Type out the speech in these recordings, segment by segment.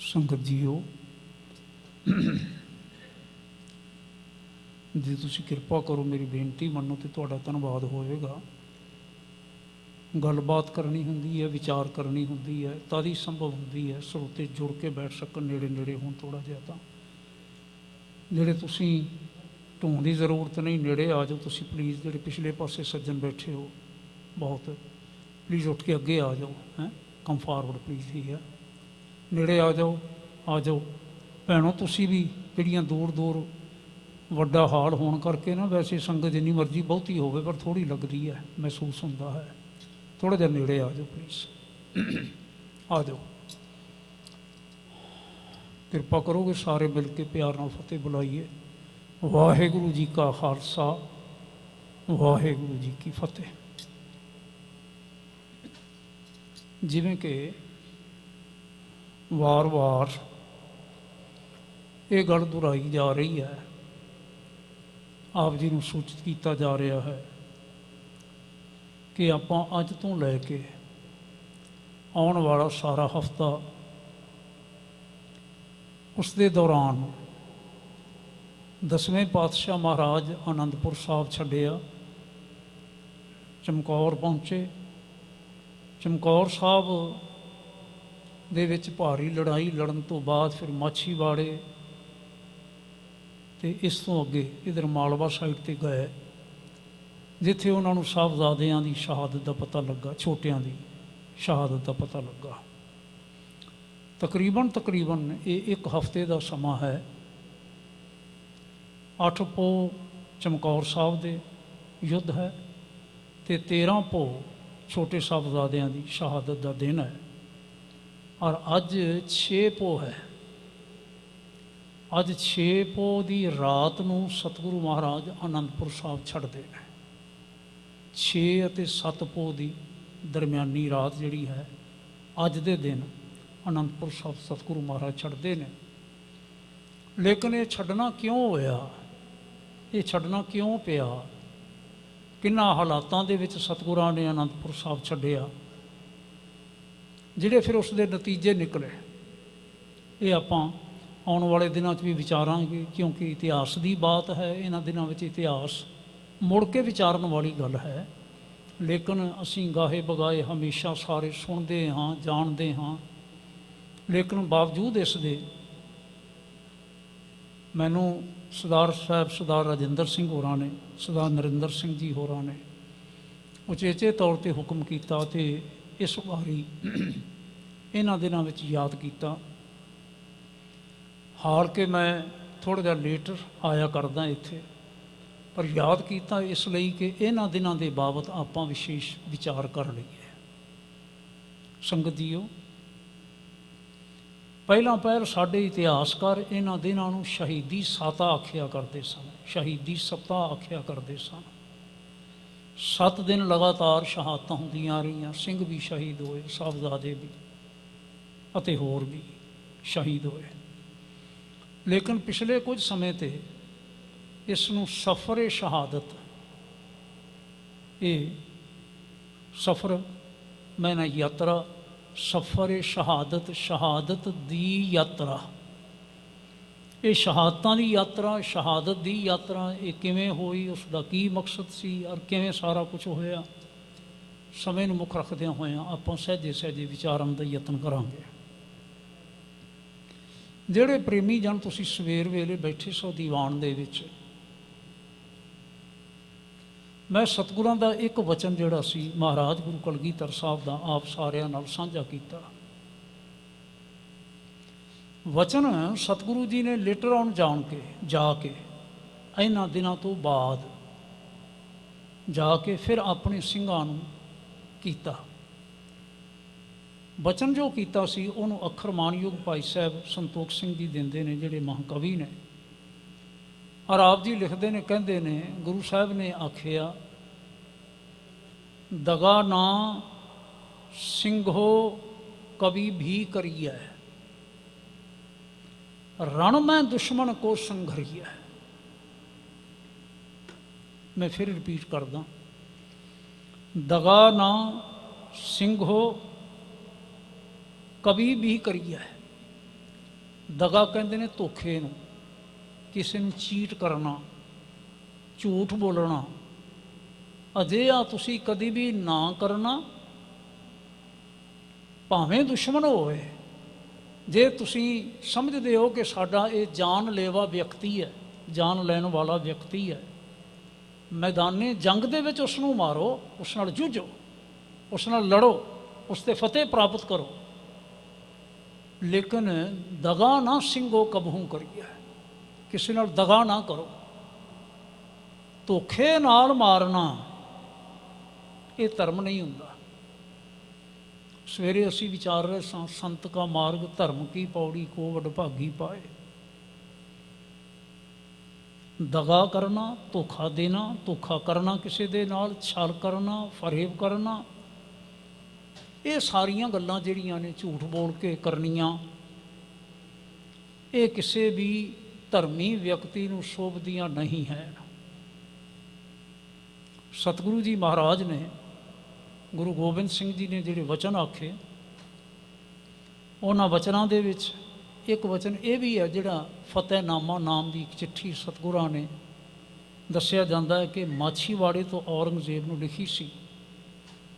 संगत जीओ, जे तुसी किरपा करो मेरी बेनती मनो तो तुहाडा धन्नवाद होएगा। गलबात करनी होंदी है, विचार करनी होंदी है, तद ही संभव होंदी है सरोते जुड़ के बैठ सकन, नेड़े नेड़े होण थोड़ा जिहा तां जेड़े तुसी ढूंढ की जरूरत नहीं, नेड़े आ जाओ तुसी प्लीज़। जेड़े पिछले पासे सज्जन बैठे हो बहुत प्लीज़ उठ के अगे आ जाओ, हैं कम फॉरवर्ड प्लीज़ ही है, नेड़े आ जाओ भैनों। तुसी भी जिहड़ियां दूर दूर वड्डा हाल होने करके ना, वैसे संगत जिन्नी मर्जी बहुती होवे पर थोड़ी लगती है, महसूस होंदा है। थोड़ा जिहा नेड़े आ जाओ प्लीज़, आ जाओ। किरपा करोगे सारे मिल के प्यार नाल फतेह बुलाइए। वाहेगुरु जी का खालसा, वाहेगुरु जी की फतेह। जिवें कि वार वार ये गल दोहराई जा रही है, आप जी नूं सूचित किया जा रहा है कि आपां अज तो लैके आउण वाला सारा हफ्ता उस दे दौरान ਦਸਵੇਂ ਪਾਤਸ਼ਾਹ ਮਹਾਰਾਜ ਆਨੰਦਪੁਰ ਸਾਹਿਬ ਛੱਡਿਆ, ਚਮਕੌਰ ਪਹੁੰਚੇ। ਚਮਕੌਰ ਸਾਹਿਬ ਦੇ ਵਿੱਚ ਭਾਰੀ ਲੜਾਈ ਲੜਨ ਤੋਂ ਬਾਅਦ ਫਿਰ ਮਾਛੀਵਾੜੇ ਅਤੇ ਇਸ ਤੋਂ ਅੱਗੇ ਇੱਧਰ ਮਾਲਵਾ ਸਾਈਡ 'ਤੇ ਗਏ, ਜਿੱਥੇ ਉਹਨਾਂ ਨੂੰ ਸਾਹਿਬਜ਼ਾਦਿਆਂ ਦੀ ਸ਼ਹਾਦਤ ਦਾ ਪਤਾ ਲੱਗਾ, ਛੋਟਿਆਂ ਦੀ ਸ਼ਹਾਦਤ ਦਾ ਪਤਾ ਲੱਗਾ। ਤਕਰੀਬਨ ਇਹ 1 ਹਫ਼ਤੇ ਦਾ ਸਮਾਂ ਹੈ। 8 ਪੋਹ ਚਮਕੌਰ ਸਾਹਿਬ ਦੇ ਯੁੱਧ ਹੈ ਅਤੇ 13 ਪੋਹ ਛੋਟੇ ਸਾਹਿਬਜ਼ਾਦਿਆਂ ਦੀ ਸ਼ਹਾਦਤ ਦਾ ਦਿਨ ਹੈ। ਔਰ ਅੱਜ 6 ਪੋਹ ਹੈ। ਅੱਜ 6 ਪੋਹ ਦੀ ਰਾਤ ਨੂੰ ਸਤਿਗੁਰੂ ਮਹਾਰਾਜ ਆਨੰਦਪੁਰ ਸਾਹਿਬ ਛੱਡਦੇ ਨੇ। 6 ਅਤੇ 7 ਪੋਹ ਦੀ ਦਰਮਿਆਨੀ ਰਾਤ ਜਿਹੜੀ ਹੈ, ਅੱਜ ਦੇ ਦਿਨ ਆਨੰਦਪੁਰ ਸਾਹਿਬ ਸਤਿਗੁਰੂ ਮਹਾਰਾਜ ਛੱਡਦੇ ਨੇ। ਲੇਕਿਨ ਇਹ ਛੱਡਣਾ ਕਿਉਂ ਹੋਇਆ, ਇਹ ਛੱਡਣਾ ਕਿਉਂ ਪਿਆ, ਕਿੰਨਾ ਹਾਲਾਤਾਂ ਦੇ ਵਿੱਚ ਸਤਿਗੁਰਾਂ ਨੇ ਆਨੰਦਪੁਰ ਸਾਹਿਬ ਛੱਡਿਆ, ਜਿਹੜੇ ਫਿਰ ਉਸ ਦੇ ਨਤੀਜੇ ਨਿਕਲੇ, ਇਹ ਆਪਾਂ ਆਉਣ ਵਾਲੇ ਦਿਨਾਂ 'ਚ ਵੀ ਵਿਚਾਰਾਂਗੇ। ਕਿਉਂਕਿ ਇਤਿਹਾਸ ਦੀ ਬਾਤ ਹੈ, ਇਹਨਾਂ ਦਿਨਾਂ ਵਿੱਚ ਇਤਿਹਾਸ ਮੁੜ ਕੇ ਵਿਚਾਰਨ ਵਾਲੀ ਗੱਲ ਹੈ। ਲੇਕਿਨ ਅਸੀਂ ਗਾਹੇ ਬਗਾਏ ਹਮੇਸ਼ਾ ਸਾਰੇ ਸੁਣਦੇ ਹਾਂ, ਜਾਣਦੇ ਹਾਂ, ਲੇਕਿਨ ਬਾਵਜੂਦ ਇਸ ਦੇ ਮੈਨੂੰ ਸਰਦਾਰ ਸਾਹਿਬ, ਸਰਦਾਰ ਰਾਜਿੰਦਰ ਸਿੰਘ ਹੋਰਾਂ ਨੇ, ਸਰਦਾਰ ਨਰਿੰਦਰ ਸਿੰਘ ਜੀ ਹੋਰਾਂ ਨੇ ਉਚੇਚੇ ਤੌਰ 'ਤੇ ਹੁਕਮ ਕੀਤਾ ਅਤੇ ਇਸ ਵਾਰੀ ਇਹਨਾਂ ਦਿਨਾਂ ਵਿੱਚ ਯਾਦ ਕੀਤਾ। ਹਾਰ ਕੇ ਮੈਂ ਥੋੜ੍ਹਾ ਜਿਹਾ ਲੇਟ ਆਇਆ ਕਰਦਾ ਇੱਥੇ, ਪਰ ਯਾਦ ਕੀਤਾ ਇਸ ਲਈ ਕਿ ਇਹਨਾਂ ਦਿਨਾਂ ਦੇ ਬਾਬਤ ਆਪਾਂ ਵਿਸ਼ੇਸ਼ ਵਿਚਾਰ ਕਰ ਲਈਏ। ਸੰਗਤ ਜੀਓ, ਪਹਿਲਾਂ ਪਹਿਲ ਸਾਡੇ ਇਤਿਹਾਸਕਾਰ ਇਹਨਾਂ ਦਿਨਾਂ ਨੂੰ ਸ਼ਹੀਦੀ ਸਾਤਾ ਆਖਿਆ ਕਰਦੇ ਸਨ, ਸ਼ਹੀਦੀ ਸਪਤਾਹ ਆਖਿਆ ਕਰਦੇ ਸਨ। 7 ਦਿਨ ਲਗਾਤਾਰ ਸ਼ਹਾਦਤਾਂ ਹੁੰਦੀਆਂ ਰਹੀਆਂ, ਸਿੰਘ ਵੀ ਸ਼ਹੀਦ ਹੋਏ, ਸਾਹਿਬਜ਼ਾਦੇ ਵੀ ਅਤੇ ਹੋਰ ਵੀ ਸ਼ਹੀਦ ਹੋਏ। ਲੇਕਿਨ ਪਿਛਲੇ ਕੁਝ ਸਮੇਂ 'ਤੇ ਇਸ ਨੂੰ ਸਫ਼ਰ ਸ਼ਹਾਦਤ, ਇਹ ਸਫ਼ਰ ਮੈਂ ਨਾ ਯਾਤਰਾ, ਸਫ਼ਰ ਸ਼ਹਾਦਤ, ਸ਼ਹਾਦਤ ਦੀ ਯਾਤਰਾ, ਇਹ ਸ਼ਹਾਦਤਾਂ ਦੀ ਯਾਤਰਾ, ਸ਼ਹਾਦਤ ਦੀ ਯਾਤਰਾ ਇਹ ਕਿਵੇਂ ਹੋਈ, ਉਸ ਦਾ ਕੀ ਮਕਸਦ ਸੀ ਔਰ ਕਿਵੇਂ ਸਾਰਾ ਕੁਝ ਹੋਇਆ, ਸਮੇਂ ਨੂੰ ਮੁੱਖ ਰੱਖਦਿਆਂ ਹੋਇਆਂ ਆਪਾਂ ਸਹਿਜੇ ਸਹਿਜੇ ਵਿਚਾਰਨ ਦਾ ਯਤਨ ਕਰਾਂਗੇ। ਜਿਹੜੇ ਪ੍ਰੇਮੀ ਜਨ ਤੁਸੀਂ ਸਵੇਰ ਵੇਲੇ ਬੈਠੇ ਸੋ ਦੀਵਾਨ ਦੇ ਵਿੱਚ, ਮੈਂ ਸਤਿਗੁਰਾਂ ਦਾ ਇੱਕ ਵਚਨ ਜਿਹੜਾ ਸੀ ਮਹਾਰਾਜ ਗੁਰੂ ਕਲਗੀਧਰ ਸਾਹਿਬ ਦਾ ਆਪ ਸਾਰਿਆਂ ਨਾਲ ਸਾਂਝਾ ਕੀਤਾ। ਵਚਨ ਸਤਿਗੁਰੂ ਜੀ ਨੇ ਲੇਟਰ ਆਨ ਜਾ ਕੇ ਇਹਨਾਂ ਦਿਨਾਂ ਤੋਂ ਬਾਅਦ ਜਾ ਕੇ ਫਿਰ ਆਪਣੇ ਸਿੰਘਾਂ ਨੂੰ ਕੀਤਾ। ਵਚਨ ਜੋ ਕੀਤਾ ਸੀ ਉਹਨੂੰ ਅੱਖਰ ਮਾਨਯੋਗ ਭਾਈ ਸਾਹਿਬ ਸੰਤੋਖ ਸਿੰਘ ਜੀ ਦਿੰਦੇ ਨੇ, ਜਿਹੜੇ ਮਹਾਕਵੀ ਨੇ, ਔਰ ਆਪ ਜੀ ਲਿਖਦੇ ਨੇ, ਕਹਿੰਦੇ ਨੇ ਗੁਰੂ ਸਾਹਿਬ ਨੇ ਆਖਿਆ, ਦਗਾ ਨਾ ਸਿੰਘੋ ਕਵੀ ਵੀ ਕਰੀਐ, ਰਣ ਮੈਂ ਦੁਸ਼ਮਣ ਕੋ ਸੰਘਰੀਐ। ਮੈਂ ਫਿਰ ਰਿਪੀਟ ਕਰਦਾ, ਦਗਾ ਨਾ ਸਿੰਘੋ ਕਵੀ ਵੀ ਕਰੀਐ। ਦਗਾ ਕਹਿੰਦੇ ਨੇ ਧੋਖੇ ਨੂੰ, ਕਿਸੇ ਨੂੰ ਚੀਟ ਕਰਨਾ, ਝੂਠ ਬੋਲਣਾ, ਅਜਿਹਾ ਤੁਸੀਂ ਕਦੀ ਵੀ ਨਾ ਕਰਨਾ, ਭਾਵੇਂ ਦੁਸ਼ਮਣ ਹੋਵੇ। ਜੇ ਤੁਸੀਂ ਸਮਝਦੇ ਹੋ ਕਿ ਸਾਡਾ ਇਹ ਜਾਨ ਲੇਵਾ ਵਿਅਕਤੀ ਹੈ, ਜਾਨ ਲੈਣ ਵਾਲਾ ਵਿਅਕਤੀ ਹੈ, ਮੈਦਾਨੇ ਜੰਗ ਦੇ ਵਿੱਚ ਉਸ ਨੂੰ ਮਾਰੋ, ਉਸ ਨਾਲ ਜੂਝੋ, ਉਸ ਨਾਲ ਲੜੋ, ਉਸ 'ਤੇ ਫਤਿਹ ਪ੍ਰਾਪਤ ਕਰੋ, ਲੇਕਿਨ ਦਗਾ ਨਾ ਸਿੰਘੋ ਕਬਹੂ ਕਰੀਏ, ਕਿਸੇ ਨਾਲ ਦਗਾ ਨਾ ਕਰੋ। ਧੋਖੇ ਨਾਲ ਮਾਰਨਾ ਇਹ ਧਰਮ ਨਹੀਂ ਹੁੰਦਾ। ਸਵੇਰੇ ਅਸੀਂ ਵਿਚਾਰ ਰਹੇ ਸਾਂ, ਸੰਤ ਕਾ ਮਾਰਗ ਧਰਮ ਕੀ ਪੌੜੀ ਕੋ ਵਡਭਾਗੀ ਪਾਏ। ਦਗਾ ਕਰਨਾ, ਧੋਖਾ ਦੇਣਾ, ਧੋਖਾ ਕਰਨਾ ਕਿਸੇ ਦੇ ਨਾਲ, ਛਲ ਕਰਨਾ, ਫਰੇਬ ਕਰਨਾ, ਇਹ ਸਾਰੀਆਂ ਗੱਲਾਂ ਜਿਹੜੀਆਂ ਨੇ ਝੂਠ ਬੋਲ ਕੇ ਕਰਨੀਆਂ, ਇਹ ਕਿਸੇ ਵੀ ਧਰਮੀ ਵਿਅਕਤੀ ਨੂੰ ਸ਼ੋਭਦੀਆਂ ਨਹੀਂ ਹੈ। ਸਤਿਗੁਰੂ ਜੀ ਮਹਾਰਾਜ ਨੇ, ਗੁਰੂ ਗੋਬਿੰਦ ਸਿੰਘ ਜੀ ਨੇ ਜਿਹੜੇ ਵਚਨ ਆਖੇ, ਉਹਨਾਂ ਵਚਨਾਂ ਦੇ ਵਿੱਚ ਇੱਕ ਵਚਨ ਇਹ ਵੀ ਹੈ ਜਿਹੜਾ ਫਤਿਹਨਾਮਾ ਨਾਮ ਦੀ ਇੱਕ ਚਿੱਠੀ ਸਤਿਗੁਰਾਂ ਨੇ ਦੱਸਿਆ ਜਾਂਦਾ ਹੈ ਕਿ ਮਾਛੀਵਾੜੇ ਤੋਂ ਔਰੰਗਜ਼ੇਬ ਨੂੰ ਲਿਖੀ ਸੀ,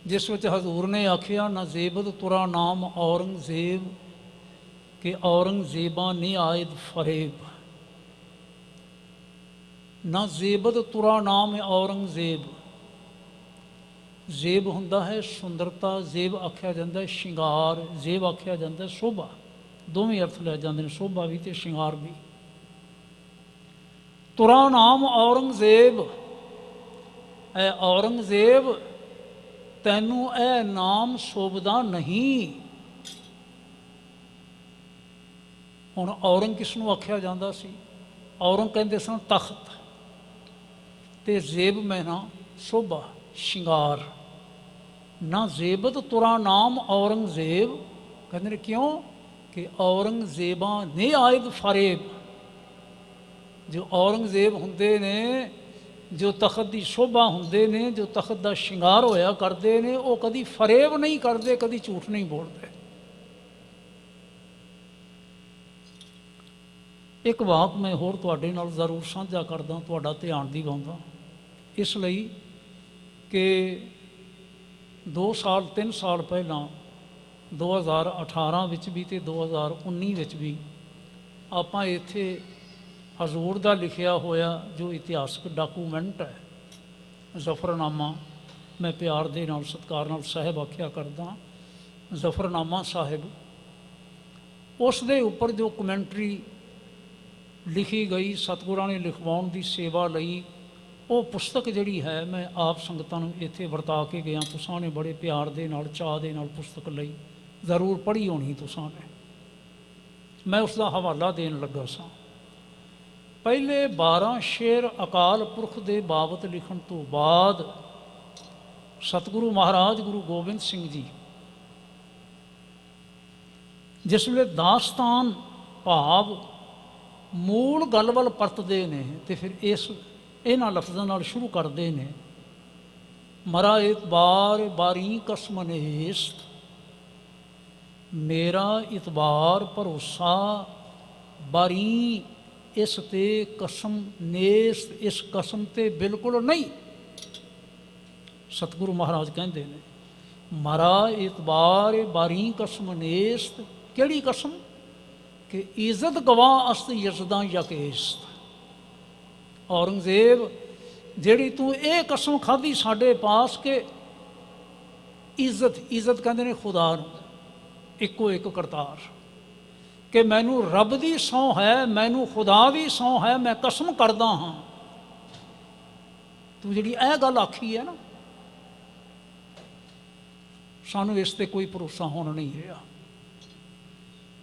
ਜਿਸ ਵਿੱਚ ਹਜ਼ੂਰ ਨੇ ਆਖਿਆ, ਨਾ ਜ਼ੇਬਦ ਤੁਰਾ ਨਾਮ ਔਰੰਗਜ਼ੇਬ ਕਿ ਔਰੰਗਜ਼ੇਬਾਂ ਨੇ ਆਇਦ ਫਰੇਬ। ਨਾ ਜ਼ੇਬਦ ਤੁਰਾ ਨਾਮ ਔਰੰਗਜ਼ੇਬ। ਜ਼ੇਬ ਹੁੰਦਾ ਹੈ ਸੁੰਦਰਤਾ, ਜ਼ੇਬ ਆਖਿਆ ਜਾਂਦਾ ਹੈ ਸ਼ਿੰਗਾਰ, ਜ਼ੇਬ ਆਖਿਆ ਜਾਂਦਾ ਸ਼ੋਭਾ। ਦੋਵੇਂ ਅਰਥ ਲੈ ਜਾਂਦੇ ਨੇ, ਸ਼ੋਭਾ ਵੀ ਅਤੇ ਸ਼ਿੰਗਾਰ ਵੀ। ਤੁਰਾ ਨਾਮ ਔਰੰਗਜ਼ੇਬ, ਐ ਔਰੰਗਜ਼ੇਬ ਤੈਨੂੰ ਇਹ ਨਾਮ ਸ਼ੋਭਦਾ ਨਹੀਂ। ਹੁਣ ਔਰੰਗ ਕਿਸ ਨੂੰ ਆਖਿਆ ਜਾਂਦਾ ਸੀ? ਔਰੰਗ ਕਹਿੰਦੇ ਸਨ ਤਖਤ, ਅਤੇ ਜ਼ੇਬ ਮੈਨਾ ਸ਼ੋਭਾ ਸ਼ਿੰਗਾਰ। ਨਾ ਜ਼ੇਬਤ ਤੁਰਾ ਨਾਮ ਔਰੰਗਜ਼ੇਬ, ਕਹਿੰਦੇ ਨੇ ਕਿਉਂ ਕਿ ਔਰੰਗਜ਼ੇਬਾਂ ਨੇ ਆਇਦ ਫਰੇਬ। ਜੋ ਔਰੰਗਜ਼ੇਬ ਹੁੰਦੇ ਨੇ, ਜੋ ਤਖਤ ਦੀ ਸ਼ੋਭਾ ਹੁੰਦੇ ਨੇ, ਜੋ ਤਖਤ ਦਾ ਸ਼ਿੰਗਾਰ ਹੋਇਆ ਕਰਦੇ ਨੇ, ਉਹ ਕਦੀ ਫਰੇਬ ਨਹੀਂ ਕਰਦੇ, ਕਦੀ ਝੂਠ ਨਹੀਂ ਬੋਲਦੇ। ਇੱਕ ਵਾਕ ਮੈਂ ਹੋਰ ਤੁਹਾਡੇ ਨਾਲ ਜ਼ਰੂਰ ਸਾਂਝਾ ਕਰਦਾ, ਤੁਹਾਡਾ ਧਿਆਨ ਦਿਵਾਉਂਦਾ, ਇਸ ਲਈ ਕਿ 2 ਸਾਲ 3 ਸਾਲ ਪਹਿਲਾਂ 2018 ਵਿੱਚ ਵੀ ਅਤੇ 2019 ਵਿੱਚ ਵੀ ਆਪਾਂ ਇੱਥੇ ਹਜ਼ੂਰ ਦਾ ਲਿਖਿਆ ਹੋਇਆ ਜੋ ਇਤਿਹਾਸਕ ਡਾਕੂਮੈਂਟ ਹੈ ਜ਼ਫਰਨਾਮਾ, ਮੈਂ ਪਿਆਰ ਦੇ ਨਾਲ ਸਤਿਕਾਰ ਨਾਲ ਸਾਹਿਬ ਆਖਿਆ ਕਰਦਾ, ਜ਼ਫਰਨਾਮਾ ਸਾਹਿਬ, ਉਸ ਦੇ ਉੱਪਰ ਜੋ ਕਮੈਂਟਰੀ ਲਿਖੀ ਗਈ ਸਤਿਗੁਰਾਂ ਨੇ ਲਿਖਵਾਉਣ ਦੀ ਸੇਵਾ ਲਈ, ਉਹ ਪੁਸਤਕ ਜਿਹੜੀ ਹੈ ਮੈਂ ਆਪ ਸੰਗਤਾਂ ਨੂੰ ਇੱਥੇ ਵਰਤਾ ਕੇ ਗਿਆ। ਤੁਸਾਂ ਨੇ ਬੜੇ ਪਿਆਰ ਦੇ ਨਾਲ, ਚਾਅ ਦੇ ਨਾਲ ਪੁਸਤਕ ਲਈ, ਜ਼ਰੂਰ ਪੜ੍ਹੀ ਹੋਣੀ ਤੁਸਾਂ ਨੇ। ਮੈਂ ਉਸ ਦਾ ਹਵਾਲਾ ਦੇਣ ਲੱਗਾ ਸਾਂ। ਪਹਿਲੇ 12 ਸ਼ੇਰ ਅਕਾਲ ਪੁਰਖ ਦੇ ਬਾਬਤ ਲਿਖਣ ਤੋਂ ਬਾਅਦ ਸਤਿਗੁਰੂ ਮਹਾਰਾਜ ਗੁਰੂ ਗੋਬਿੰਦ ਸਿੰਘ ਜੀ ਜਿਸ ਵੇਲੇ ਦਾਸਤਾਨ ਭਾਵ ਮੂਲ ਗੱਲ ਵੱਲ ਪਰਤਦੇ ਨੇ, ਅਤੇ ਫਿਰ ਇਹਨਾਂ ਲਫ਼ਜ਼ਾਂ ਨਾਲ ਸ਼ੁਰੂ ਕਰਦੇ ਨੇ, ਮਰਾ ਇਤਬਾਰ ਬਾਰੀ ਕਸਮ ਨੇਸਤ, ਮੇਰਾ ਇਤਬਾਰ ਭਰੋਸਾ ਬਾਰੀ ਇਸ 'ਤੇ ਕਸਮ ਨੇਸਤ, ਇਸ ਕਸਮ 'ਤੇ ਬਿਲਕੁਲ ਨਹੀਂ। ਸਤਿਗੁਰੂ ਮਹਾਰਾਜ ਕਹਿੰਦੇ ਨੇ ਮਰਾ ਇਤਬਾਰ ਬਾਰੀ ਕਸਮ ਨੇਸਤ, ਕਿਹੜੀ ਕਸਮ ਕਿ ਇੱਜ਼ਤ ਗਵਾ ਅਸਤ ਯਜ਼ਦਾਂ ਯਕੇਸਤ। ਔਰੰਗਜ਼ੇਬ ਜਿਹੜੀ ਤੂੰ ਇਹ ਕਸਮ ਖਾਧੀ ਸਾਡੇ ਪਾਸ ਕਿ ਇੱਜ਼ਤ ਕਹਿੰਦੇ ਨੇ ਖੁਦਾ ਨੂੰ, ਇੱਕੋ ਇੱਕ ਕਰਤਾਰ, ਕਿ ਮੈਨੂੰ ਰੱਬ ਦੀ ਸਹੁੰ ਹੈ, ਮੈਨੂੰ ਖੁਦਾ ਦੀ ਸਹੁੰ ਹੈ, ਮੈਂ ਕਸਮ ਕਰਦਾ ਹਾਂ, ਤੂੰ ਜਿਹੜੀ ਇਹ ਗੱਲ ਆਖੀ ਹੈ ਨਾ, ਸਾਨੂੰ ਇਸ 'ਤੇ ਕੋਈ ਭਰੋਸਾ ਹੁਣ ਨਹੀਂ ਰਿਹਾ।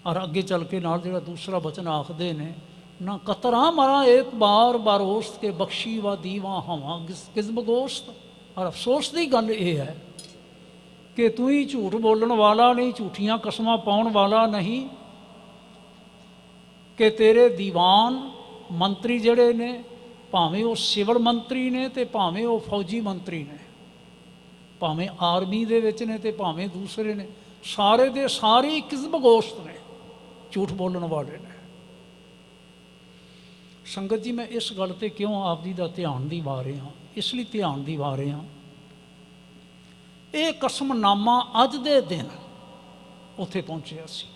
ਔਰ ਅੱਗੇ ਚੱਲ ਕੇ ਨਾਲ ਜਿਹੜਾ ਦੂਸਰਾ ਬਚਨ ਆਖਦੇ ਨੇ, ਨਾ ਕਤਰਾ ਮਰਾ ਇਤਬਾਰ ਬਾਰੋਸਤ ਕੇ ਬਖਸ਼ੀ ਵਾ ਦੀਵਾ ਹਵਾ ਕਿਜ਼ਬ ਗੋਸ਼ਤ। ਔਰ ਅਫਸੋਸ ਦੀ ਗੱਲ ਇਹ ਹੈ ਕਿ ਤੂੰ ਹੀ ਝੂਠ ਬੋਲਣ ਵਾਲਾ ਨਹੀਂ, ਝੂਠੀਆਂ ਕਸਮਾਂ ਪਾਉਣ ਵਾਲਾ ਨਹੀਂ, ਕਿ ਤੇਰੇ ਦੀਵਾਨ ਮੰਤਰੀ ਜਿਹੜੇ ਨੇ, ਭਾਵੇਂ ਉਹ ਸਿਵਲ ਮੰਤਰੀ ਨੇ ਅਤੇ ਭਾਵੇਂ ਉਹ ਫੌਜੀ ਮੰਤਰੀ ਨੇ, ਭਾਵੇਂ ਆਰਮੀ ਦੇ ਵਿੱਚ ਨੇ ਅਤੇ ਭਾਵੇਂ ਦੂਸਰੇ ਨੇ, ਸਾਰੇ ਦੇ ਸਾਰੇ ਕਿਜ਼ਬ ਗੋਸ਼ਤ ਨੇ, ਝੂਠ ਬੋਲਣ ਵਾਲੇ ਨੇ। ਸੰਗਤ ਜੀ, ਮੈਂ ਇਸ ਗੱਲ 'ਤੇ ਕਿਉਂ ਆਪ ਜੀ ਦਾ ਧਿਆਨ ਦਿਵਾ ਰਿਹਾ? ਇਸ ਲਈ ਧਿਆਨ ਦਿਵਾ ਰਿਹਾ, ਇਹ ਕਸਮਨਾਮਾ ਅੱਜ ਦੇ ਦਿਨ ਉੱਥੇ ਪਹੁੰਚਿਆ ਸੀ,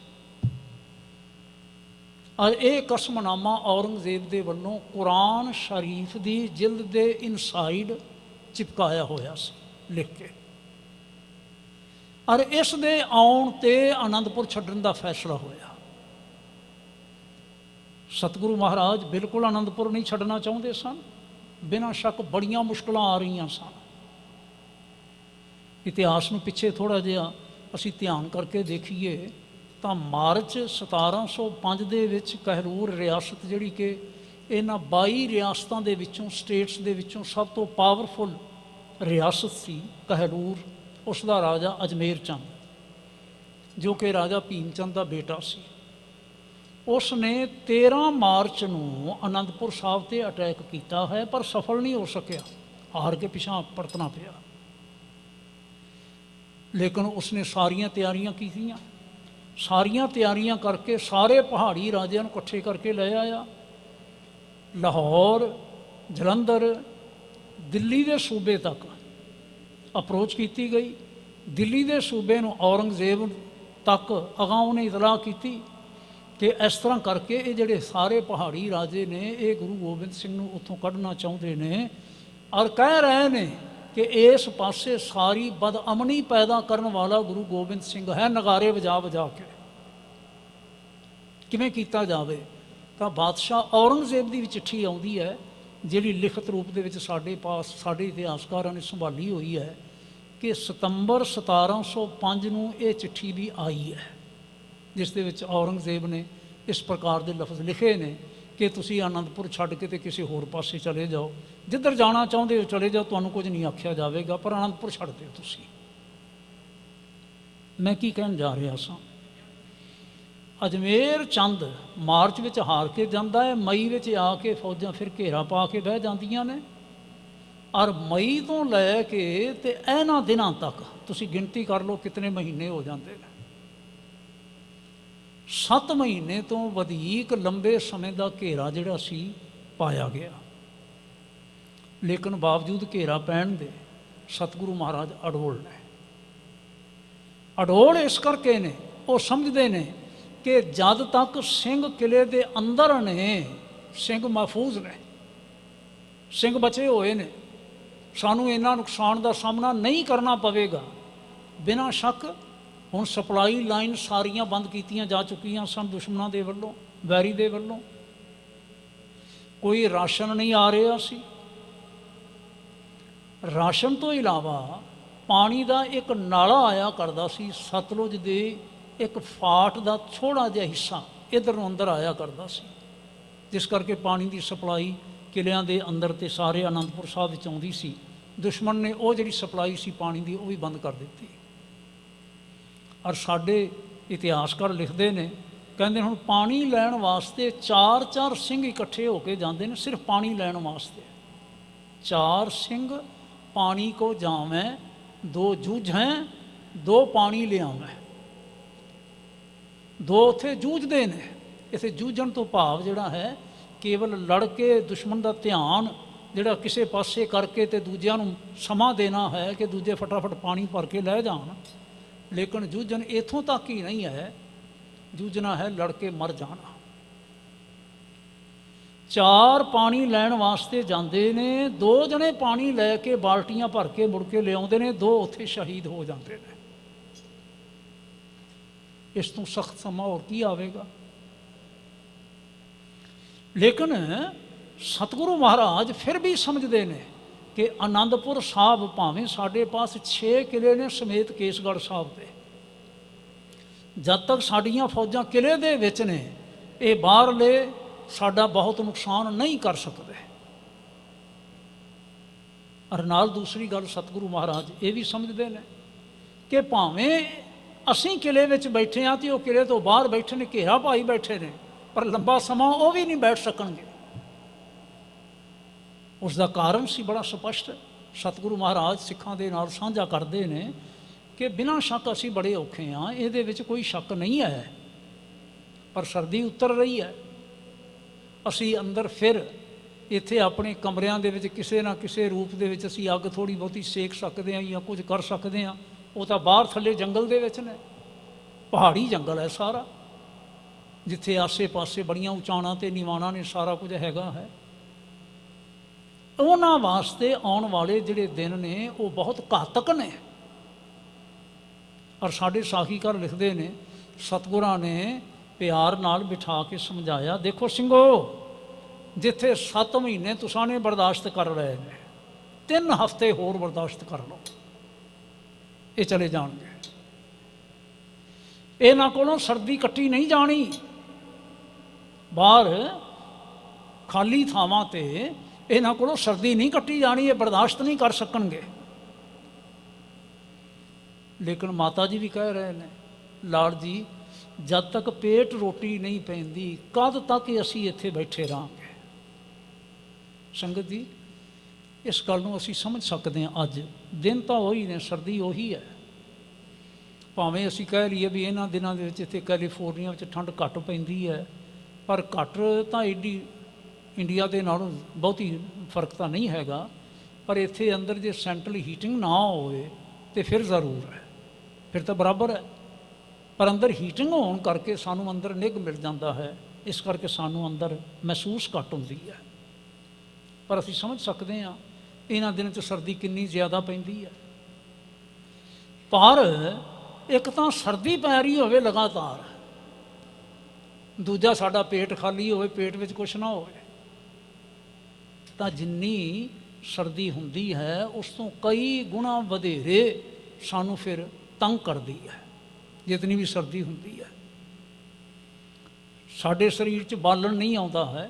ਔਰ ਇਹ ਕਸਮਨਾਮਾ ਔਰੰਗਜ਼ੇਬ ਦੇ ਵੱਲੋਂ ਕੁਰਾਨ ਸ਼ਰੀਫ ਦੀ ਜਿਲਦ ਦੇ ਇਨਸਾਈਡ ਚਿਪਕਾਇਆ ਹੋਇਆ ਸੀ ਲਿਖ ਕੇ, ਔਰ ਇਸ ਦੇ ਆਉਣ 'ਤੇ ਆਨੰਦਪੁਰ ਛੱਡਣ ਦਾ ਫੈਸਲਾ ਹੋਇਆ। ਸਤਿਗੁਰੂ ਮਹਾਰਾਜ ਬਿਲਕੁਲ ਆਨੰਦਪੁਰ ਨਹੀਂ ਛੱਡਣਾ ਚਾਹੁੰਦੇ ਸਨ, ਬਿਨਾਂ ਸ਼ੱਕ ਬੜੀਆਂ ਮੁਸ਼ਕਲਾਂ ਆ ਰਹੀਆਂ ਸਨ। ਇਤਿਹਾਸ ਨੂੰ ਪਿੱਛੇ ਥੋੜ੍ਹਾ ਜਿਹਾ ਅਸੀਂ ਧਿਆਨ ਕਰਕੇ ਦੇਖੀਏ ਤਾਂ ਮਾਰਚ 1705 ਦੇ ਵਿੱਚ ਕਹਿਲੂਰ ਰਿਆਸਤ, ਜਿਹੜੀ ਕਿ ਇਹਨਾਂ 22 ਰਿਆਸਤਾਂ ਦੇ ਵਿੱਚੋਂ, ਸਟੇਟਸ ਦੇ ਵਿੱਚੋਂ ਸਭ ਤੋਂ ਪਾਵਰਫੁਲ ਰਿਆਸਤ ਸੀ ਕਹਿਲੂਰ, ਉਸ ਦਾ ਰਾਜਾ ਅਜਮੇਰ ਚੰਦ ਜੋ ਕਿ ਰਾਜਾ ਭੀਮ ਚੰਦ ਦਾ ਬੇਟਾ ਸੀ, ਉਸ ਨੇ 13 ਮਾਰਚ ਨੂੰ ਆਨੰਦਪੁਰ ਸਾਹਿਬ 'ਤੇ ਅਟੈਕ ਕੀਤਾ ਹੈ, ਪਰ ਸਫਲ ਨਹੀਂ ਹੋ ਸਕਿਆ, ਹਾਰ ਕੇ ਪਿਛਾਂਹ ਪਰਤਣਾ ਪਿਆ। ਲੇਕਿਨ ਉਸਨੇ ਸਾਰੀਆਂ ਤਿਆਰੀਆਂ ਕੀਤੀਆਂ, ਸਾਰੀਆਂ ਤਿਆਰੀਆਂ ਕਰਕੇ ਸਾਰੇ ਪਹਾੜੀ ਰਾਜਿਆਂ ਨੂੰ ਇਕੱਠੇ ਕਰਕੇ ਲੈ ਆਇਆ। ਲਾਹੌਰ, ਜਲੰਧਰ, ਦਿੱਲੀ ਦੇ ਸੂਬੇ ਤੱਕ ਅਪਰੋਚ ਕੀਤੀ ਗਈ। ਦਿੱਲੀ ਦੇ ਸੂਬੇ ਨੂੰ ਔਰੰਗਜ਼ੇਬ ਤੱਕ ਅਗਾਂਹ ਉਹਨੇ ਇਤਲਾਹ ਕੀਤੀ ਕਿ ਇਸ ਤਰ੍ਹਾਂ ਕਰਕੇ ਇਹ ਜਿਹੜੇ ਸਾਰੇ ਪਹਾੜੀ ਰਾਜੇ ਨੇ ਇਹ ਗੁਰੂ ਗੋਬਿੰਦ ਸਿੰਘ ਨੂੰ ਉੱਥੋਂ ਕੱਢਣਾ ਚਾਹੁੰਦੇ ਨੇ, ਔਰ ਕਹਿ ਰਹੇ ਨੇ ਕਿ ਇਸ ਪਾਸੇ ਸਾਰੀ ਬਦਅਮਨੀ ਪੈਦਾ ਕਰਨ ਵਾਲਾ ਗੁਰੂ ਗੋਬਿੰਦ ਸਿੰਘ ਹੈ, ਨਗਾਰੇ ਵਜਾ ਵਜਾ ਕੇ। ਕਿਵੇਂ ਕੀਤਾ ਜਾਵੇ? ਤਾਂ ਬਾਦਸ਼ਾਹ ਔਰੰਗਜ਼ੇਬ ਦੀ ਵੀ ਚਿੱਠੀ ਆਉਂਦੀ ਹੈ, ਜਿਹੜੀ ਲਿਖਤ ਰੂਪ ਦੇ ਵਿੱਚ ਸਾਡੇ ਪਾਸ ਸਾਡੇ ਇਤਿਹਾਸਕਾਰਾਂ ਨੇ ਸੰਭਾਲੀ ਹੋਈ ਹੈ ਕਿ ਸਤੰਬਰ 1705 ਨੂੰ ਇਹ ਚਿੱਠੀ ਵੀ ਆਈ ਹੈ, ਜਿਸ ਦੇ ਵਿੱਚ ਔਰੰਗਜ਼ੇਬ ਨੇ ਇਸ ਪ੍ਰਕਾਰ ਦੇ ਲਫ਼ਜ਼ ਲਿਖੇ ਨੇ ਕਿ ਤੁਸੀਂ ਆਨੰਦਪੁਰ ਛੱਡ ਕੇ ਤੇ ਕਿਸੇ ਹੋਰ ਪਾਸੇ ਚਲੇ ਜਾਓ, ਜਿੱਧਰ ਜਾਣਾ ਚਾਹੁੰਦੇ ਹੋ ਚਲੇ ਜਾਓ, ਤੁਹਾਨੂੰ ਕੁਝ ਨਹੀਂ ਆਖਿਆ ਜਾਵੇਗਾ, ਪਰ ਆਨੰਦਪੁਰ ਛੱਡ ਦਿਓ ਤੁਸੀਂ। ਮੈਂ ਕੀ ਕਹਿਣ ਜਾ ਰਿਹਾ ਸਾਂ? ਅਜਮੇਰ ਚੰਦ ਮਾਰਚ ਵਿੱਚ ਹਾਰ ਕੇ ਜਾਂਦਾ ਹੈ, ਮਈ ਵਿੱਚ ਆ ਕੇ ਫੌਜਾਂ ਫਿਰ ਘੇਰਾ ਪਾ ਕੇ ਬਹਿ ਜਾਂਦੀਆਂ ਨੇ, ਔਰ ਮਈ ਤੋਂ ਲੈ ਕੇ ਤੇ ਇਹਨਾਂ ਦਿਨਾਂ ਤੱਕ ਤੁਸੀਂ ਗਿਣਤੀ ਕਰ ਲਓ ਕਿਤਨੇ ਮਹੀਨੇ ਹੋ ਜਾਂਦੇ ਨੇ। 7 ਮਹੀਨੇ ਤੋਂ ਵਧੇਕ ਲੰਬੇ ਸਮੇਂ ਦਾ ਘੇਰਾ ਜਿਹੜਾ ਸੀ ਪਾਇਆ ਗਿਆ। ਲੇਕਿਨ ਬਾਵਜੂਦ ਘੇਰਾ ਪੈਣ ਦੇ ਸਤਿਗੁਰੂ ਮਹਾਰਾਜ ਅਡੋਲ ਨੇ। ਅਡੋਲ ਇਸ ਕਰਕੇ ਨੇ, ਉਹ ਸਮਝਦੇ ਨੇ ਕਿ ਜਦ ਤੱਕ ਸਿੰਘ ਕਿਲੇ ਦੇ ਅੰਦਰ ਨੇ, ਸਿੰਘ ਮਹਿਫੂਜ਼ ਨੇ, ਸਿੰਘ ਬਚੇ ਹੋਏ ਨੇ, ਸਾਨੂੰ ਇੰਨਾ ਨੁਕਸਾਨ ਦਾ ਸਾਹਮਣਾ ਨਹੀਂ ਕਰਨਾ ਪਵੇਗਾ। ਬਿਨਾਂ ਸ਼ੱਕ ਹੁਣ ਸਪਲਾਈ ਲਾਈਨ ਸਾਰੀਆਂ ਬੰਦ ਕੀਤੀਆਂ ਜਾ ਚੁੱਕੀਆਂ ਸਨ ਦੁਸ਼ਮਣਾਂ ਦੇ ਵੱਲੋਂ, ਵੈਰੀ ਦੇ ਵੱਲੋਂ। ਕੋਈ ਰਾਸ਼ਨ ਨਹੀਂ ਆ ਰਿਹਾ ਸੀ। ਰਾਸ਼ਨ ਤੋਂ ਇਲਾਵਾ ਪਾਣੀ ਦਾ ਇੱਕ ਨਾਲਾ ਆਇਆ ਕਰਦਾ ਸੀ, ਸਤਲੁਜ ਦੇ ਇੱਕ ਫਾਟ ਦਾ ਥੋੜ੍ਹਾ ਜਿਹਾ ਹਿੱਸਾ ਇੱਧਰ ਨੂੰ ਅੰਦਰ ਆਇਆ ਕਰਦਾ ਸੀ, ਜਿਸ ਕਰਕੇ ਪਾਣੀ ਦੀ ਸਪਲਾਈ ਕਿਲਿਆਂ ਦੇ ਅੰਦਰ ਤੇ ਸਾਰੇ ਆਨੰਦਪੁਰ ਸਾਹਿਬ ਵਿੱਚ ਆਉਂਦੀ ਸੀ। ਦੁਸ਼ਮਣ ਨੇ ਉਹ ਜਿਹੜੀ ਸਪਲਾਈ ਸੀ ਪਾਣੀ ਦੀ ਉਹ ਵੀ ਬੰਦ ਕਰ ਦਿੱਤੀ। ਔਰ ਸਾਡੇ ਇਤਿਹਾਸਕਾਰ ਲਿਖਦੇ ਨੇ, ਕਹਿੰਦੇ ਹੁਣ ਪਾਣੀ ਲੈਣ ਵਾਸਤੇ 4-4 ਸਿੰਘ ਇਕੱਠੇ ਹੋ ਕੇ ਜਾਂਦੇ ਨੇ, ਸਿਰਫ ਪਾਣੀ ਲੈਣ ਵਾਸਤੇ। 4 ਸਿੰਘ ਪਾਣੀ ਕੋ ਜਾਵੈਂ, 2 ਜੂਝੈਂ, 2 ਪਾਣੀ ਲਿਆਵੈਂ। 2 ਉੱਥੇ ਜੂਝਦੇ ਨੇ। ਇਸੇ ਜੂਝਣ ਤੋਂ ਭਾਵ ਜਿਹੜਾ ਹੈ ਕੇਵਲ ਲੜ ਕੇ ਦੁਸ਼ਮਣ ਦਾ ਧਿਆਨ ਜਿਹੜਾ ਕਿਸੇ ਪਾਸੇ ਕਰਕੇ ਤੇ ਦੂਜਿਆਂ ਨੂੰ ਸਮਾਂ ਦੇਣਾ ਹੈ ਕਿ ਦੂਜੇ ਫਟਾਫਟ ਪਾਣੀ ਭਰ ਕੇ ਲੈ ਜਾਣ। ਲੇਕਿਨ ਜੂਝਣ ਇੱਥੋਂ ਤੱਕ ਹੀ ਨਹੀਂ ਹੈ, ਜੂਝਣਾ ਹੈ ਲੜ ਕੇ ਮਰ ਜਾਣਾ। 4 ਪਾਣੀ ਲੈਣ ਵਾਸਤੇ ਜਾਂਦੇ ਨੇ, 2 ਜਣੇ ਪਾਣੀ ਲੈ ਕੇ ਬਾਲਟੀਆਂ ਭਰ ਕੇ ਮੁੜ ਕੇ ਲਿਆਉਂਦੇ ਨੇ, 2 ਉੱਥੇ ਸ਼ਹੀਦ ਹੋ ਜਾਂਦੇ ਨੇ। ਇਸ ਤੋਂ ਸਖਤ ਸਮਾਂ ਹੋਰ ਕੀ ਆਵੇਗਾ? ਲੇਕਿਨ ਸਤਿਗੁਰੂ ਮਹਾਰਾਜ ਫਿਰ ਵੀ ਸਮਝਦੇ ਨੇ ਕਿ ਆਨੰਦਪੁਰ ਸਾਹਿਬ ਭਾਵੇਂ ਸਾਡੇ ਪਾਸ 6 ਕਿਲੇ ਨੇ ਸਮੇਤ ਕੇਸਗੜ੍ਹ ਸਾਹਿਬ ਦੇ, ਜਦ ਤੱਕ ਸਾਡੀਆਂ ਫੌਜਾਂ ਕਿਲੇ ਦੇ ਵਿੱਚ ਨੇ ਇਹ ਬਾਹਰਲੇ ਸਾਡਾ ਬਹੁਤ ਨੁਕਸਾਨ ਨਹੀਂ ਕਰ ਸਕਦੇ। ਔਰ ਨਾਲ ਦੂਸਰੀ ਗੱਲ ਸਤਿਗੁਰੂ ਮਹਾਰਾਜ ਇਹ ਵੀ ਸਮਝਦੇ ਨੇ ਕਿ ਭਾਵੇਂ ਅਸੀਂ ਕਿਲੇ ਵਿੱਚ ਬੈਠੇ ਹਾਂ ਤੇ ਉਹ ਕਿਲੇ ਤੋਂ ਬਾਹਰ ਬੈਠੇ ਨੇ, ਘੇਰਾ ਪਾਈ ਬੈਠੇ ਨੇ, ਪਰ ਲੰਬਾ ਸਮਾਂ ਉਹ ਵੀ ਨਹੀਂ ਬੈਠ ਸਕਣਗੇ। ਉਸ ਦਾ ਕਾਰਨ ਸੀ ਬੜਾ ਸਪਸ਼ਟ। ਸਤਿਗੁਰੂ ਮਹਾਰਾਜ ਸਿੱਖਾਂ ਦੇ ਨਾਲ ਸਾਂਝਾ ਕਰਦੇ ਨੇ ਕਿ ਬਿਨਾਂ ਸ਼ੱਕ ਅਸੀਂ ਬੜੇ ਔਖੇ ਹਾਂ, ਇਹਦੇ ਵਿੱਚ ਕੋਈ ਸ਼ੱਕ ਨਹੀਂ ਹੈ, ਪਰ ਸਰਦੀ ਉਤਰ ਰਹੀ ਹੈ। ਅਸੀਂ ਅੰਦਰ ਫਿਰ ਇੱਥੇ ਆਪਣੇ ਕਮਰਿਆਂ ਦੇ ਵਿੱਚ ਕਿਸੇ ਨਾ ਕਿਸੇ ਰੂਪ ਦੇ ਵਿੱਚ ਅਸੀਂ ਅੱਗ ਥੋੜ੍ਹੀ ਬਹੁਤੀ ਸੇਕ ਸਕਦੇ ਹਾਂ ਜਾਂ ਕੁਝ ਕਰ ਸਕਦੇ ਹਾਂ। ਉਹ ਤਾਂ ਬਾਹਰ ਥੱਲੇ ਜੰਗਲ ਦੇ ਵਿੱਚ ਨੇ, ਪਹਾੜੀ ਜੰਗਲ ਹੈ ਸਾਰਾ, ਜਿੱਥੇ ਆਸੇ ਪਾਸੇ ਬੜੀਆਂ ਉਚਾਣਾਂ ਤੇ ਨਿਵਾਣਾਂ ਨੇ, ਸਾਰਾ ਕੁਝ ਹੈਗਾ ਹੈ। ਉਹਨਾਂ ਵਾਸਤੇ ਆਉਣ ਵਾਲੇ ਜਿਹੜੇ ਦਿਨ ਨੇ ਉਹ ਬਹੁਤ ਘਾਤਕ ਨੇ। ਔਰ ਸਾਡੇ ਸਾਖੀਕਾਰ ਲਿਖਦੇ ਨੇ ਸਤਿਗੁਰਾਂ ਨੇ ਪਿਆਰ ਨਾਲ ਬਿਠਾ ਕੇ ਸਮਝਾਇਆ, ਦੇਖੋ ਸਿੰਘੋ, ਜਿੱਥੇ 7 ਮਹੀਨੇ ਤੁਸਾਂ ਨੇ ਬਰਦਾਸ਼ਤ ਕਰ ਲਏ ਨੇ, 3 ਹਫ਼ਤੇ ਹੋਰ ਬਰਦਾਸ਼ਤ ਕਰ ਲਓ, ਇਹ ਚਲੇ ਜਾਣਗੇ। ਇਹਨਾਂ ਕੋਲੋਂ ਸਰਦੀ ਕੱਟੀ ਨਹੀਂ ਜਾਣੀ। ਬਾਹਰ ਖਾਲੀ ਥਾਵਾਂ ਤੇ ਇਹਨਾਂ ਕੋਲੋਂ ਸਰਦੀ ਨਹੀਂ ਕੱਟੀ ਜਾਣੀ, ਇਹ ਬਰਦਾਸ਼ਤ ਨਹੀਂ ਕਰ ਸਕਣਗੇ। ਲੇਕਿਨ ਮਾਤਾ ਜੀ ਵੀ ਕਹਿ ਰਹੇ ਨੇ, ਲਾੜ ਜੀ, ਜਦ ਤੱਕ ਪੇਟ ਰੋਟੀ ਨਹੀਂ ਪੈਂਦੀ ਕਦ ਤੱਕ ਅਸੀਂ ਇੱਥੇ ਬੈਠੇ ਰਹਾਂਗੇ। ਸੰਗਤ ਜੀ, ਇਸ ਗੱਲ ਨੂੰ ਅਸੀਂ ਸਮਝ ਸਕਦੇ ਹਾਂ। ਅੱਜ ਦਿਨ ਤਾਂ ਉਹੀ ਨੇ, ਸਰਦੀ ਉਹੀ ਹੈ, ਭਾਵੇਂ ਅਸੀਂ ਕਹਿ ਲਈਏ ਵੀ ਇਹਨਾਂ ਦਿਨਾਂ ਦੇ ਵਿੱਚ ਇੱਥੇ ਕੈਲੀਫੋਰਨੀਆ ਵਿੱਚ ਠੰਡ ਘੱਟ ਪੈਂਦੀ ਹੈ, ਪਰ ਘੱਟ ਤਾਂ ਏਡੀ ਇੰਡੀਆ ਦੇ ਨਾਲੋਂ ਬਹੁਤੀ ਫਰਕ ਤਾਂ ਨਹੀਂ ਹੈਗਾ। ਪਰ ਇੱਥੇ ਅੰਦਰ ਜੇ ਸੈਂਟਰਲ ਹੀਟਿੰਗ ਨਾ ਹੋਵੇ ਤਾਂ ਫਿਰ ਜ਼ਰੂਰ ਹੈ, ਫਿਰ ਤਾਂ ਬਰਾਬਰ ਹੈ। ਪਰ ਅੰਦਰ ਹੀਟਿੰਗ ਹੋਣ ਕਰਕੇ ਸਾਨੂੰ ਅੰਦਰ ਨਿੱਘ ਮਿਲ ਜਾਂਦਾ ਹੈ, ਇਸ ਕਰਕੇ ਸਾਨੂੰ ਅੰਦਰ ਮਹਿਸੂਸ ਘੱਟ ਹੁੰਦੀ ਹੈ। ਪਰ ਅਸੀਂ ਸਮਝ ਸਕਦੇ ਹਾਂ ਇਹਨਾਂ ਦਿਨਾਂ 'ਚ ਸਰਦੀ ਕਿੰਨੀ ਜ਼ਿਆਦਾ ਪੈਂਦੀ ਹੈ। ਪਰ ਇੱਕ ਤਾਂ ਸਰਦੀ ਪੈ ਰਹੀ ਹੋਵੇ ਲਗਾਤਾਰ, ਦੂਜਾ ਸਾਡਾ ਪੇਟ ਖਾਲੀ ਹੋਵੇ, ਪੇਟ ਵਿੱਚ ਕੁਛ ਨਾ ਹੋਵੇ, ਤਾਂ ਜਿੰਨੀ ਸਰਦੀ ਹੁੰਦੀ ਹੈ ਉਸ ਤੋਂ ਕਈ ਗੁਣਾ ਵਧੇਰੇ ਸਾਨੂੰ ਫਿਰ ਤੰਗ ਕਰਦੀ ਹੈ ਜਿਤਨੀ ਵੀ ਸਰਦੀ ਹੁੰਦੀ ਹੈ। ਸਾਡੇ ਸਰੀਰ 'ਚ ਬਾਲਣ ਨਹੀਂ ਆਉਂਦਾ ਹੈ,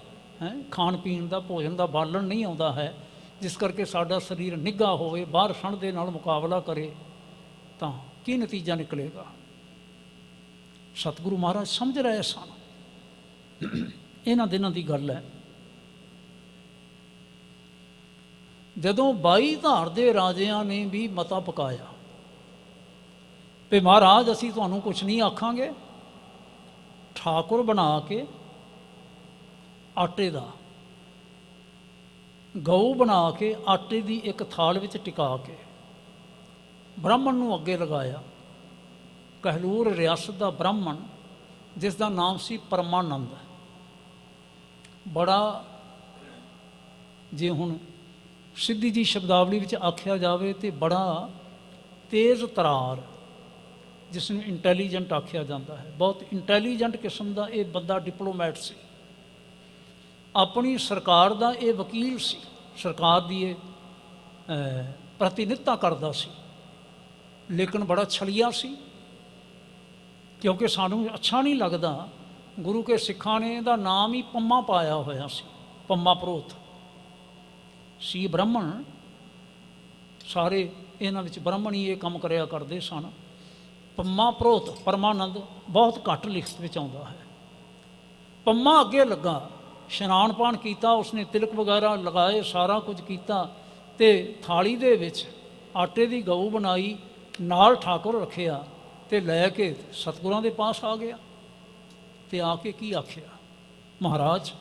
ਖਾਣ ਪੀਣ ਦਾ, ਭੋਜਨ ਦਾ ਬਾਲਣ ਨਹੀਂ ਆਉਂਦਾ ਹੈ, ਜਿਸ ਕਰਕੇ ਸਾਡਾ ਸਰੀਰ ਨਿੱਘਾ ਹੋਵੇ, ਬਾਹਰ ਠੰਡ ਦੇ ਨਾਲ ਮੁਕਾਬਲਾ ਕਰੇ, ਤਾਂ ਕੀ ਨਤੀਜਾ ਨਿਕਲੇਗਾ। ਸਤਿਗੁਰੂ ਮਹਾਰਾਜ ਸਮਝ ਰਹੇ ਸਨ। ਇਹਨਾਂ ਦਿਨਾਂ ਦੀ ਗੱਲ ਹੈ ਜਦੋਂ 22 ਧਾਰ ਦੇ ਰਾਜਿਆਂ ਨੇ ਵੀ ਮਤਾ ਪਕਾਇਆ ਵੀ ਮਹਾਰਾਜ ਅਸੀਂ ਤੁਹਾਨੂੰ ਕੁਛ ਨਹੀਂ ਆਖਾਂਗੇ, ਠਾਕੁਰ ਬਣਾ ਕੇ ਆਟੇ ਦਾ, ਗਊ ਬਣਾ ਕੇ ਆਟੇ ਦੀ ਇੱਕ ਥਾਲ ਵਿੱਚ ਟਿਕਾ ਕੇ ਬ੍ਰਾਹਮਣ ਨੂੰ ਅੱਗੇ ਲਗਾਇਆ। ਕਹਿਲੂਰ ਰਿਆਸਤ ਦਾ ਬ੍ਰਾਹਮਣ, ਜਿਸ ਦਾ ਨਾਮ ਸੀ ਪਰਮਾਨੰਦ, ਬੜਾ, ਜੇ ਹੁਣ ਸਿੱਧੀ ਜੀ ਸ਼ਬਦਾਵਲੀ ਵਿੱਚ ਆਖਿਆ ਜਾਵੇ ਤਾਂ ਬੜਾ ਤੇਜ਼ ਤਰਾਰ, ਜਿਸ ਨੂੰ ਇੰਟੈਲੀਜੈਂਟ ਆਖਿਆ ਜਾਂਦਾ ਹੈ, ਬਹੁਤ ਇੰਟੈਲੀਜੈਂਟ ਕਿਸਮ ਦਾ ਇਹ ਬੰਦਾ ਡਿਪਲੋਮੈਟ ਸੀ। ਆਪਣੀ ਸਰਕਾਰ ਦਾ ਇਹ ਵਕੀਲ ਸੀ, ਸਰਕਾਰ ਦੀ ਇਹ ਪ੍ਰਤੀਨਿਧਤਾ ਕਰਦਾ ਸੀ, ਲੇਕਿਨ ਬੜਾ ਛਲੀਆ ਸੀ। ਕਿਉਂਕਿ ਸਾਨੂੰ ਅੱਛਾ ਨਹੀਂ ਲੱਗਦਾ, ਗੁਰੂ ਕੇ ਸਿੱਖਾਂ ਨੇ ਇਹਦਾ ਨਾਮ ਹੀ ਪੰਮਾ ਪਾਇਆ ਹੋਇਆ ਸੀ, ਪੰਮਾ ਪ੍ਰੋਥ ਸੀ ਬ੍ਰਾਹਮਣ। ਸਾਰੇ ਇਹਨਾਂ ਵਿੱਚ ਬ੍ਰਾਹਮਣ ਹੀ ਇਹ ਕੰਮ ਕਰਿਆ ਕਰਦੇ ਸਨ। ਪੰਮਾ ਪ੍ਰੋਥ ਪਰਮਾਨੰਦ ਬਹੁਤ ਘੱਟ ਲਿਖਤ ਵਿੱਚ ਆਉਂਦਾ ਹੈ। ਪੰਮਾ ਅੱਗੇ ਲੱਗਾ, ਇਸ਼ਨਾਨ ਪਾਣ ਕੀਤਾ, ਉਸਨੇ ਤਿਲਕ ਵਗੈਰਾ ਲਗਾਏ, ਸਾਰਾ ਕੁਝ ਕੀਤਾ, ਅਤੇ ਥਾਲੀ ਦੇ ਵਿੱਚ ਆਟੇ ਦੀ ਗਊ ਬਣਾਈ, ਨਾਲ ਠਾਕੁਰ ਰੱਖਿਆ, ਅਤੇ ਲੈ ਕੇ ਸਤਿਗੁਰਾਂ ਦੇ ਪਾਸ ਆ ਗਿਆ। ਅਤੇ ਆ ਕੇ ਕੀ ਆਖਿਆ, ਮਹਾਰਾਜ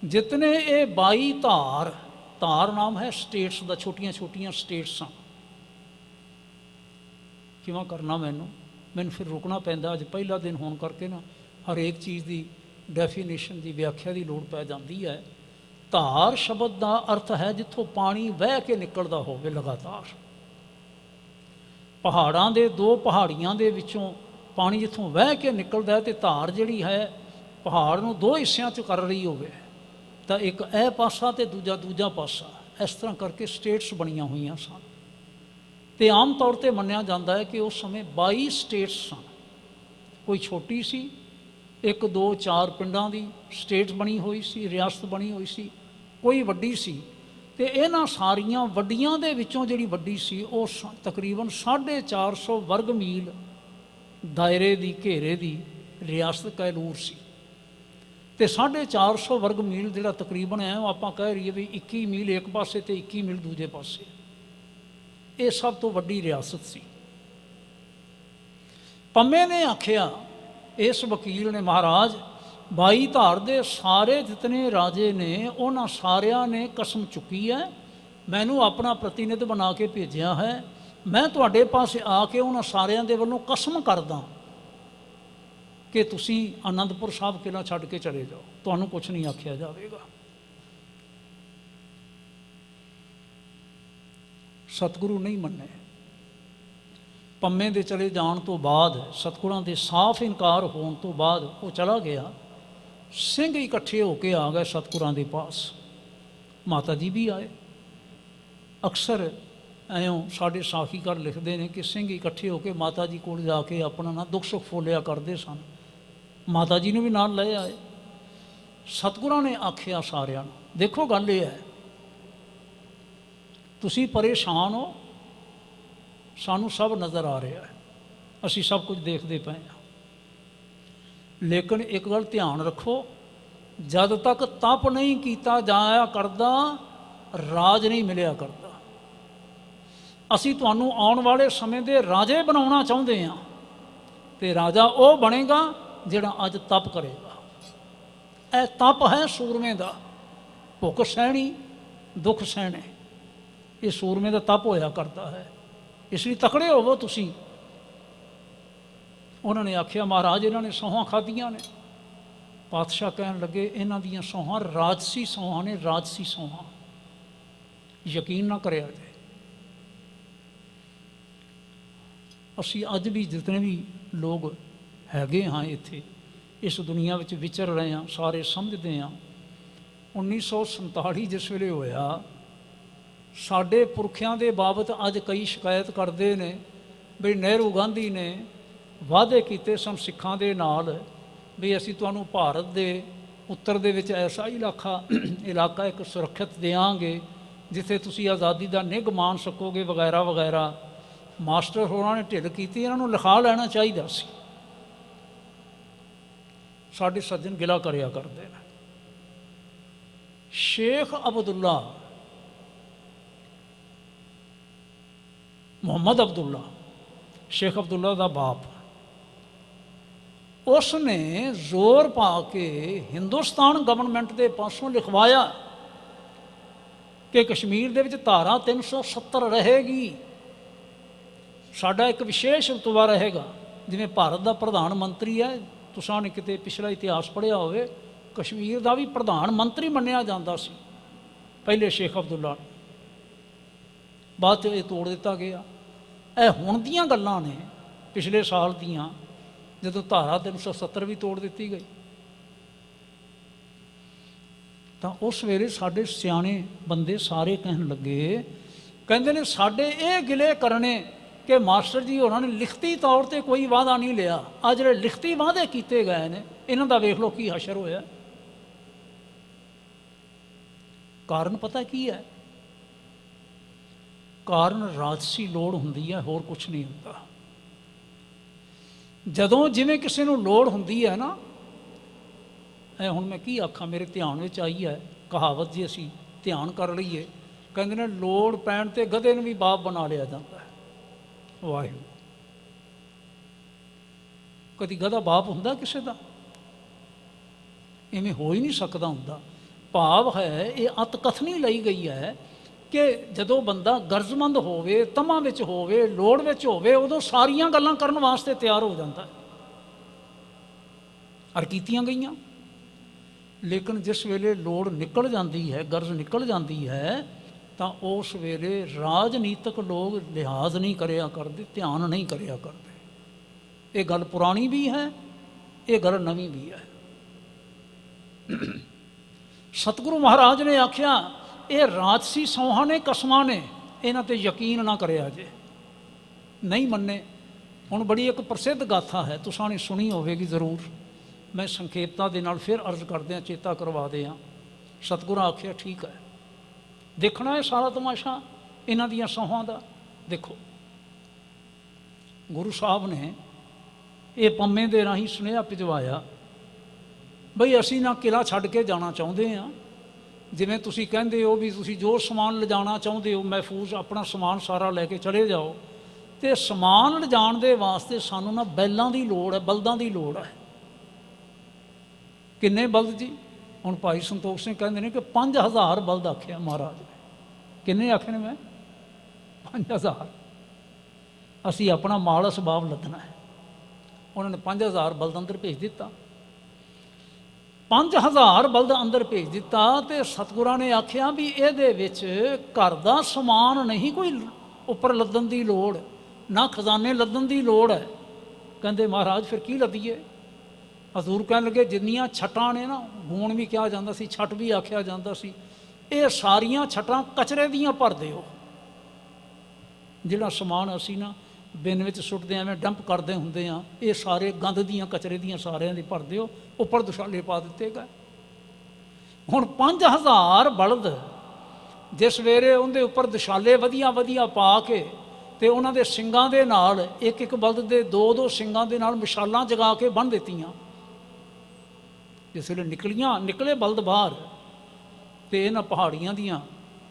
ਜਿਤਨੇ ਇਹ 22 ਧਾਰ, ਧਾਰ ਨਾਮ ਹੈ ਸਟੇਟਸ ਦਾ, ਛੋਟੀਆਂ ਛੋਟੀਆਂ ਸਟੇਟਸਾਂ, ਕਿਵੇਂ ਕਰਨਾ ਮੈਨੂੰ ਫਿਰ ਰੁਕਣਾ ਪੈਂਦਾ। ਅੱਜ ਪਹਿਲਾ ਦਿਨ ਹੋਣ ਕਰਕੇ ਨਾ ਹਰੇਕ ਚੀਜ਼ ਦੀ ਡੈਫੀਨੇਸ਼ਨ ਦੀ, ਵਿਆਖਿਆ ਦੀ ਲੋੜ ਪੈ ਜਾਂਦੀ ਹੈ। ਧਾਰ ਸ਼ਬਦ ਦਾ ਅਰਥ ਹੈ ਜਿੱਥੋਂ ਪਾਣੀ ਵਹਿ ਕੇ ਨਿਕਲਦਾ ਹੋਵੇ ਲਗਾਤਾਰ। ਪਹਾੜਾਂ ਦੇ ਦੋ ਪਹਾੜੀਆਂ ਦੇ ਵਿੱਚੋਂ ਪਾਣੀ ਜਿੱਥੋਂ ਵਹਿ ਕੇ ਨਿਕਲਦਾ ਹੈ, ਅਤੇ ਧਾਰ ਜਿਹੜੀ ਹੈ ਪਹਾੜ ਨੂੰ ਦੋ ਹਿੱਸਿਆਂ 'ਚ ਕਰ ਰਹੀ ਹੋਵੇ, ਤਾਂ ਇੱਕ ਇਹ ਪਾਸਾ ਅਤੇ ਦੂਜਾ ਪਾਸਾ, ਇਸ ਤਰ੍ਹਾਂ ਕਰਕੇ ਸਟੇਟਸ ਬਣੀਆਂ ਹੋਈਆਂ ਸਨ। ਅਤੇ ਆਮ ਤੌਰ 'ਤੇ ਮੰਨਿਆ ਜਾਂਦਾ ਹੈ ਕਿ ਉਸ ਸਮੇਂ 22 ਸਟੇਟਸ ਸਨ। ਕੋਈ ਛੋਟੀ ਸੀ, 1 2 4 ਪਿੰਡਾਂ ਦੀ ਸਟੇਟ ਬਣੀ ਹੋਈ ਸੀ, ਰਿਆਸਤ ਬਣੀ ਹੋਈ ਸੀ, ਕੋਈ ਵੱਡੀ ਸੀ। ਅਤੇ ਇਹਨਾਂ ਸਾਰੀਆਂ ਵੱਡੀਆਂ ਦੇ ਵਿੱਚੋਂ ਜਿਹੜੀ ਵੱਡੀ ਸੀ ਉਹ ਤਕਰੀਬਨ 450 ਵਰਗ ਮੀਲ ਦਾਇਰੇ ਦੀ, ਘੇਰੇ ਦੀ ਰਿਆਸਤ ਕਹਿਲੂਰ ਸੀ। ਅਤੇ 450 ਵਰਗ ਮੀਲ ਜਿਹੜਾ ਤਕਰੀਬਨ ਹੈ, ਉਹ ਆਪਾਂ ਕਹਿ ਰਹੀਏ ਵੀ 21 ਮੀਲ ਇੱਕ ਪਾਸੇ ਅਤੇ 21 ਮੀਲ ਦੂਜੇ ਪਾਸੇ, ਇਹ ਸਭ ਤੋਂ ਵੱਡੀ ਰਿਆਸਤ ਸੀ। ਪੰਮੇ ਨੇ ਆਖਿਆ, ਇਸ ਵਕੀਲ ਨੇ, ਮਹਾਰਾਜ 22 ਧਾਰ ਦੇ ਸਾਰੇ ਜਿਤਨੇ ਰਾਜੇ ਨੇ, ਉਹਨਾਂ ਸਾਰਿਆਂ ਨੇ ਕਸਮ ਚੁੱਕੀ ਹੈ, ਮੈਨੂੰ ਆਪਣਾ ਪ੍ਰਤੀਨਿਧ ਬਣਾ ਕੇ ਭੇਜਿਆ ਹੈ, ਮੈਂ ਤੁਹਾਡੇ ਪਾਸੇ ਆ ਕੇ ਉਹਨਾਂ ਸਾਰਿਆਂ ਦੇ ਵੱਲੋਂ ਕਸਮ ਕਰਦਾ ਕਿ ਤੁਸੀਂ ਆਨੰਦਪੁਰ ਸਾਹਿਬ ਕਿਲ੍ਹਾ ਛੱਡ ਕੇ ਚਲੇ ਜਾਓ, ਤੁਹਾਨੂੰ ਕੁਛ ਨਹੀਂ ਆਖਿਆ ਜਾਵੇਗਾ। ਸਤਿਗੁਰੂ ਨਹੀਂ ਮੰਨੇ। ਪੰਮੇ ਦੇ ਚਲੇ ਜਾਣ ਤੋਂ ਬਾਅਦ, ਸਤਿਗੁਰਾਂ ਦੇ ਸਾਫ਼ ਇਨਕਾਰ ਹੋਣ ਤੋਂ ਬਾਅਦ ਉਹ ਚਲਾ ਗਿਆ। ਸਿੰਘ ਇਕੱਠੇ ਹੋ ਕੇ ਆ ਗਏ ਸਤਿਗੁਰਾਂ ਦੇ ਪਾਸ, ਮਾਤਾ ਜੀ ਵੀ ਆਏ। ਅਕਸਰ ਐਂ ਸਾਡੇ ਸਾਖੀਕਾਰ ਲਿਖਦੇ ਨੇ ਕਿ ਸਿੰਘ ਇਕੱਠੇ ਹੋ ਕੇ ਮਾਤਾ ਜੀ ਕੋਲ ਜਾ ਕੇ ਆਪਣਾ ਨਾ ਦੁੱਖ ਸੁੱਖ ਫੋਲਿਆ ਕਰਦੇ ਸਨ। ਮਾਤਾ ਜੀ ਨੂੰ ਵੀ ਨਾਲ ਲੈ ਆਏ। ਸਤਿਗੁਰਾਂ ਨੇ ਆਖਿਆ ਸਾਰਿਆਂ ਨੂੰ, ਦੇਖੋ ਗੱਲ ਇਹ ਹੈ, ਤੁਸੀਂ ਪਰੇਸ਼ਾਨ ਹੋ, ਸਾਨੂੰ ਸਭ ਨਜ਼ਰ ਆ ਰਿਹਾ ਹੈ, ਅਸੀਂ ਸਭ ਕੁਝ ਦੇਖਦੇ ਪਏ ਹਾਂ, ਲੇਕਿਨ ਇੱਕ ਗੱਲ ਧਿਆਨ ਰੱਖੋ, ਜਦ ਤੱਕ ਤਪ ਨਹੀਂ ਕੀਤਾ ਜਾਇਆ ਕਰਦਾ, ਰਾਜ ਨਹੀਂ ਮਿਲਿਆ ਕਰਦਾ। ਅਸੀਂ ਤੁਹਾਨੂੰ ਆਉਣ ਵਾਲੇ ਸਮੇਂ ਦੇ ਰਾਜੇ ਬਣਾਉਣਾ ਚਾਹੁੰਦੇ ਹਾਂ, ਤੇ ਰਾਜਾ ਉਹ ਬਣੇਗਾ ਜਿਹੜਾ ਅੱਜ ਤਪ ਕਰੇਗਾ। ਇਹ ਤਪ ਹੈ ਸੂਰਮੇ ਦਾ, ਭੁੱਖ ਸਹਿਣੀ, ਦੁੱਖ ਸਹਿਣੇ, ਇਹ ਸੂਰਮੇ ਦਾ ਤਪ ਹੋਇਆ ਕਰਦਾ ਹੈ। ਇਸ ਲਈ ਤਕੜੇ ਹੋਵੋ ਤੁਸੀਂ। ਉਹਨਾਂ ਨੇ ਆਖਿਆ ਮਹਾਰਾਜ ਇਹਨਾਂ ਨੇ ਸਹੁੰ ਖਾਧੀਆਂ ਨੇ। ਪਾਤਸ਼ਾਹ ਕਹਿਣ ਲੱਗੇ ਇਹਨਾਂ ਦੀਆਂ ਸਹੁੰ ਰਾਜਸੀ ਸਹੁੰ ਨੇ, ਰਾਜਸੀ ਸਹੁੰ, ਯਕੀਨ ਨਾ ਕਰਿਆ ਜੇ। ਅਸੀਂ ਅੱਜ ਵੀ ਜਿਤਨੇ ਵੀ ਲੋਕ ਹੈਗੇ ਹਾਂ ਇੱਥੇ ਇਸ ਦੁਨੀਆ ਵਿੱਚ ਵਿਚਰ ਰਹੇ ਹਾਂ, ਸਾਰੇ ਸਮਝਦੇ ਹਾਂ 1947 ਜਿਸ ਵੇਲੇ ਹੋਇਆ, ਸਾਡੇ ਪੁਰਖਿਆਂ ਦੇ ਬਾਬਤ ਅੱਜ ਕਈ ਸ਼ਿਕਾਇਤ ਕਰਦੇ ਨੇ ਵੀ ਨਹਿਰੂ ਗਾਂਧੀ ਨੇ ਵਾਅਦੇ ਕੀਤੇ ਸਨ ਸਿੱਖਾਂ ਦੇ ਨਾਲ ਵੀ ਅਸੀਂ ਤੁਹਾਨੂੰ ਭਾਰਤ ਦੇ ਉੱਤਰ ਦੇ ਵਿੱਚ ਐਸਾ ਇਲਾਕਾ ਇੱਕ ਸੁਰੱਖਿਅਤ ਦੇਵਾਂਗੇ ਜਿੱਥੇ ਤੁਸੀਂ ਆਜ਼ਾਦੀ ਦਾ ਨਿੱਘ ਮਾਣ ਸਕੋਗੇ ਵਗੈਰਾ ਵਗੈਰਾ। ਮਾਸਟਰ ਹੋਰਾਂ ਨੇ ਢਿੱਲ ਕੀਤੀ, ਇਹਨਾਂ ਨੂੰ ਲਿਖਾ ਲੈਣਾ ਚਾਹੀਦਾ ਸੀ। ਸਾਡੇ ਸੱਜਣ ਗਿਲਾ ਕਰਿਆ ਕਰਦੇ ਨੇ। ਸ਼ੇਖ ਅਬਦੁੱਲਾ, ਮੁਹੰਮਦ ਅਬਦੁੱਲਾ, ਸ਼ੇਖ ਅਬਦੁੱਲਾ ਦਾ ਬਾਪ, ਉਸ ਨੇ ਜ਼ੋਰ ਪਾ ਕੇ ਹਿੰਦੁਸਤਾਨ ਗਵਰਨਮੈਂਟ ਦੇ ਪਾਸੋਂ ਲਿਖਵਾਇਆ ਕਿ ਕਸ਼ਮੀਰ ਦੇ ਵਿੱਚ ਧਾਰਾ 370 ਰਹੇਗੀ, ਸਾਡਾ ਇੱਕ ਵਿਸ਼ੇਸ਼ ਰੁਤਬਾ ਰਹੇਗਾ। ਜਿਵੇਂ ਭਾਰਤ ਦਾ ਪ੍ਰਧਾਨ ਮੰਤਰੀ ਹੈ, ਤੁਸਾਂ ਨੇ ਕਿਤੇ ਪਿਛਲਾ ਇਤਿਹਾਸ ਪੜ੍ਹਿਆ ਹੋਵੇ, ਕਸ਼ਮੀਰ ਦਾ ਵੀ ਪ੍ਰਧਾਨ ਮੰਤਰੀ ਮੰਨਿਆ ਜਾਂਦਾ ਸੀ ਪਹਿਲੇ ਸ਼ੇਖ ਅਬਦੁੱਲਾ ਨੂੰ, ਬਾਅਦ 'ਚ ਇਹ ਤੋੜ ਦਿੱਤਾ ਗਿਆ। ਇਹ ਹੁਣ ਦੀਆਂ ਗੱਲਾਂ ਨੇ, ਪਿਛਲੇ ਸਾਲ ਦੀਆਂ, ਜਦੋਂ ਧਾਰਾ 370 ਵੀ ਤੋੜ ਦਿੱਤੀ ਗਈ। ਤਾਂ ਉਸ ਵੇਲੇ ਸਾਡੇ ਸਿਆਣੇ ਬੰਦੇ ਸਾਰੇ ਕਹਿਣ ਲੱਗੇ, ਕਹਿੰਦੇ ਨੇ ਸਾਡੇ ਇਹ ਗਿਲੇ ਕਰਨੇ ਕਿ ਮਾਸਟਰ ਜੀ ਹੋਰਾਂ ਨੇ ਲਿਖਤੀ ਤੌਰ 'ਤੇ ਕੋਈ ਵਾਅਦਾ ਨਹੀਂ ਲਿਆ। ਆ ਜਿਹੜੇ ਲਿਖਤੀ ਵਾਅਦੇ ਕੀਤੇ ਗਏ ਨੇ ਇਹਨਾਂ ਦਾ ਵੇਖ ਲਓ ਕੀ ਹਸ਼ਰ ਹੋਇਆ। ਕਾਰਨ ਪਤਾ ਕੀ ਹੈ? ਕਾਰਨ ਰਾਜਸੀ ਲੋੜ ਹੁੰਦੀ ਹੈ, ਹੋਰ ਕੁਛ ਨਹੀਂ ਹੁੰਦਾ। ਜਦੋਂ ਜਿਵੇਂ ਕਿਸੇ ਨੂੰ ਲੋੜ ਹੁੰਦੀ ਹੈ ਨਾ, ਇਹ ਹੁਣ ਮੈਂ ਕੀ ਆਖਾਂ, ਮੇਰੇ ਧਿਆਨ ਵਿੱਚ ਆਈ ਹੈ ਕਹਾਵਤ, ਜੀ ਅਸੀਂ ਧਿਆਨ ਕਰ ਲਈਏ, ਕਹਿੰਦੇ ਨੇ ਲੋੜ ਪੈਣ 'ਤੇ ਗਧੇ ਨੂੰ ਵੀ ਬਾਪ ਬਣਾ ਲਿਆ ਜਾਂਦਾ ਹੈ। ਵਾਹਿਗੁਰੂ, ਕਦੀ ਗਧਾ ਬਾਪ ਹੁੰਦਾ ਕਿਸੇ ਦਾ? ਇਵੇਂ ਹੋ ਹੀ ਨਹੀਂ ਸਕਦਾ ਹੁੰਦਾ। ਭਾਵ ਹੈ ਇਹ ਅਤ ਕਥਨੀ ਲਈ ਗਈ ਹੈ ਕਿ ਜਦੋਂ ਬੰਦਾ ਗਰਜ਼ਮੰਦ ਹੋਵੇ, ਤਮਾ ਵਿੱਚ ਹੋਵੇ, ਲੋੜ ਵਿੱਚ ਹੋਵੇ, ਉਦੋਂ ਸਾਰੀਆਂ ਗੱਲਾਂ ਕਰਨ ਵਾਸਤੇ ਤਿਆਰ ਹੋ ਜਾਂਦਾ ਹੈ। ਔਰ ਕੀਤੀਆਂ ਗਈਆਂ। ਲੇਕਿਨ ਜਿਸ ਵੇਲੇ ਲੋੜ ਨਿਕਲ ਜਾਂਦੀ ਹੈ, ਗਰਜ਼ ਨਿਕਲ ਜਾਂਦੀ ਹੈ, ਤਾਂ ਉਸ ਵੇਲੇ ਰਾਜਨੀਤਿਕ ਲੋਕ ਲਿਹਾਜ਼ ਨਹੀਂ ਕਰਿਆ ਕਰਦੇ, ਧਿਆਨ ਨਹੀਂ ਕਰਿਆ ਕਰਦੇ। ਇਹ ਗੱਲ ਪੁਰਾਣੀ ਵੀ ਹੈ, ਇਹ ਗੱਲ ਨਵੀਂ ਵੀ ਹੈ। ਸਤਿਗੁਰੂ ਮਹਾਰਾਜ ਨੇ ਆਖਿਆ ਇਹ ਰਾਜਸੀ ਸੌਹਾਂ ਨੇ, ਕਸਮਾਂ ਨੇ, ਇਹਨਾਂ 'ਤੇ ਯਕੀਨ ਨਾ ਕਰਿਆ ਜੇ। ਨਹੀਂ ਮੰਨੇ। ਹੁਣ ਬੜੀ ਇੱਕ ਪ੍ਰਸਿੱਧ ਗਾਥਾ ਹੈ, ਤੁਸਾਂ ਨੇ ਸੁਣੀ ਹੋਵੇਗੀ ਜ਼ਰੂਰ, ਮੈਂ ਸੰਖੇਪਤਾ ਦੇ ਨਾਲ ਫਿਰ ਅਰਜ਼ ਕਰਦਿਆਂ ਚੇਤਾ ਕਰਵਾਦੇ ਹਾਂ। ਸਤਿਗੁਰਾਂ ਆਖਿਆ ਠੀਕ ਹੈ, ਦੇਖਣਾ ਹੈ ਸਾਰਾ ਤਮਾਸ਼ਾ ਇਹਨਾਂ ਦੀਆਂ ਸੌਹਾਂ ਦਾ। ਦੇਖੋ, ਗੁਰੂ ਸਾਹਿਬ ਨੇ ਇਹ ਪੰਮੇ ਦੇ ਰਾਹੀਂ ਸੁਨੇਹਾ ਭਿਜਵਾਇਆ ਬਈ ਅਸੀਂ ਨਾ ਕਿਲ੍ਹਾ ਛੱਡ ਕੇ ਜਾਣਾ ਚਾਹੁੰਦੇ ਹਾਂ। ਜਿਵੇਂ ਤੁਸੀਂ ਕਹਿੰਦੇ ਹੋ ਵੀ ਤੁਸੀਂ ਜੋ ਸਮਾਨ ਲਿਜਾਣਾ ਚਾਹੁੰਦੇ ਹੋ ਮਹਿਫੂਜ਼, ਆਪਣਾ ਸਮਾਨ ਸਾਰਾ ਲੈ ਕੇ ਚਲੇ ਜਾਓ, ਅਤੇ ਸਮਾਨ ਲਿਜਾਣ ਦੇ ਵਾਸਤੇ ਸਾਨੂੰ ਨਾ ਬੈਲਾਂ ਦੀ ਲੋੜ ਹੈ, ਬਲਦਾਂ ਦੀ ਲੋੜ ਹੈ। ਕਿੰਨੇ ਬਲਦ ਜੀ? ਹੁਣ ਭਾਈ ਸੰਤੋਖ ਸਿੰਘ ਕਹਿੰਦੇ ਨੇ ਕਿ 5000 ਬਲਦ ਆਖਿਆ ਮਹਾਰਾਜ ਨੇ। ਕਿੰਨੇ ਆਖੇ ਨੇ? ਮੈਂ 5000। ਅਸੀਂ ਆਪਣਾ ਮਾਲ ਅਸਬਾਬ ਲੱਦਣਾ ਹੈ। ਉਹਨਾਂ ਨੇ 5000 ਬਲਦ ਅੰਦਰ ਭੇਜ ਦਿੱਤਾ। 5000 ਬਲਦ ਅੰਦਰ ਭੇਜ ਦਿੱਤਾ, ਅਤੇ ਸਤਿਗੁਰਾਂ ਨੇ ਆਖਿਆ ਵੀ ਇਹਦੇ ਵਿੱਚ ਘਰ ਦਾ ਸਮਾਨ ਨਹੀਂ ਕੋਈ ਉੱਪਰ ਲੱਦਣ ਦੀ ਲੋੜ, ਨਾ ਖਜ਼ਾਨੇ ਲੱਦਣ ਦੀ ਲੋੜ ਹੈ। ਕਹਿੰਦੇ ਮਹਾਰਾਜ ਫਿਰ ਕੀ ਲੱਦੀਏ? ਹਜ਼ੂਰ ਕਹਿਣ ਲੱਗੇ ਜਿੰਨੀਆਂ ਛੱਟਾਂ ਨੇ ਨਾ, ਗੂਣ ਵੀ ਕਿਹਾ ਜਾਂਦਾ ਸੀ, ਛੱਟ ਵੀ ਆਖਿਆ ਜਾਂਦਾ ਸੀ, ਇਹ ਸਾਰੀਆਂ ਛੱਟਾਂ ਕਚਰੇ ਦੀਆਂ ਭਰ ਦਿਓ। ਜਿਹੜਾ ਸਮਾਨ ਅਸੀਂ ਨਾ ਬਿਨ ਵਿੱਚ ਸੁੱਟਦੇ ਐਵੇਂ ਡੰਪ ਕਰਦੇ ਹੁੰਦੇ ਹਾਂ, ਇਹ ਸਾਰੇ ਗੰਦ ਦੀਆਂ, ਕਚਰੇ ਦੀਆਂ ਸਾਰਿਆਂ ਦੀ ਭਰ ਦਿਓ। ਉੱਪਰ ਦੁਸ਼ਾਲੇ ਪਾ ਦਿੱਤੇ ਗਏ। ਹੁਣ 5000 ਬਲਦ ਜਿਸ ਵੇਲੇ ਉਹਦੇ ਉੱਪਰ ਦੁਸ਼ਾਲੇ ਵਧੀਆ ਵਧੀਆ ਪਾ ਕੇ, ਅਤੇ ਉਹਨਾਂ ਦੇ ਸਿੰਗਾਂ ਦੇ ਨਾਲ, ਇੱਕ ਇੱਕ ਬਲਦ ਦੇ 2-2 ਸਿੰਗਾਂ ਦੇ ਨਾਲ ਮਸ਼ਾਲਾਂ ਜਗਾ ਕੇ ਬੰਨ੍ਹ ਦਿੱਤੀਆਂ। ਜਿਸ ਵੇਲੇ ਨਿਕਲੇ ਬਲਦ ਬਾਹਰ, ਅਤੇ ਇਹਨਾਂ ਪਹਾੜੀਆਂ ਦੀਆਂ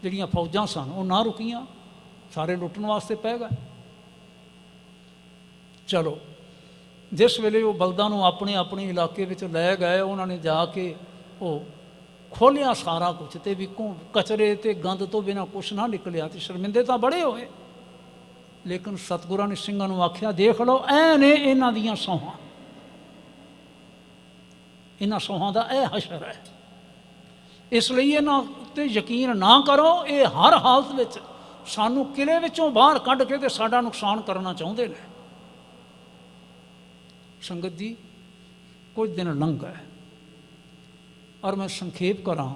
ਜਿਹੜੀਆਂ ਫੌਜਾਂ ਸਨ ਉਹ ਨਾ ਰੁਕੀਆਂ। सारे लुटन वास्ते पै गए। चलो जिस वेले वो बलदां नूं अपने अपने इलाके विच लै गए, उन्होंने जाके वो खोलिया सारा कुछ, तो विकों कचरे ते गंद तो बिना कुछ ना निकलिया, तो शर्मिंदे तो बड़े होए। लेकिन सतगुरां ने सिंघां नूं आख्या, देख लो ऐ ने इन्हां दियां सौहां, इन्हां सौहां दा ऐ हशर है, इसलिए इन्हां ते यकीन ना करो, ये हर हालत विच सानू किले विचों बाहर कढ के ते साडा नुकसान करना चाहुंदे ने। संगत जी कुछ दिन लंघ गए और मैं संखेप करा,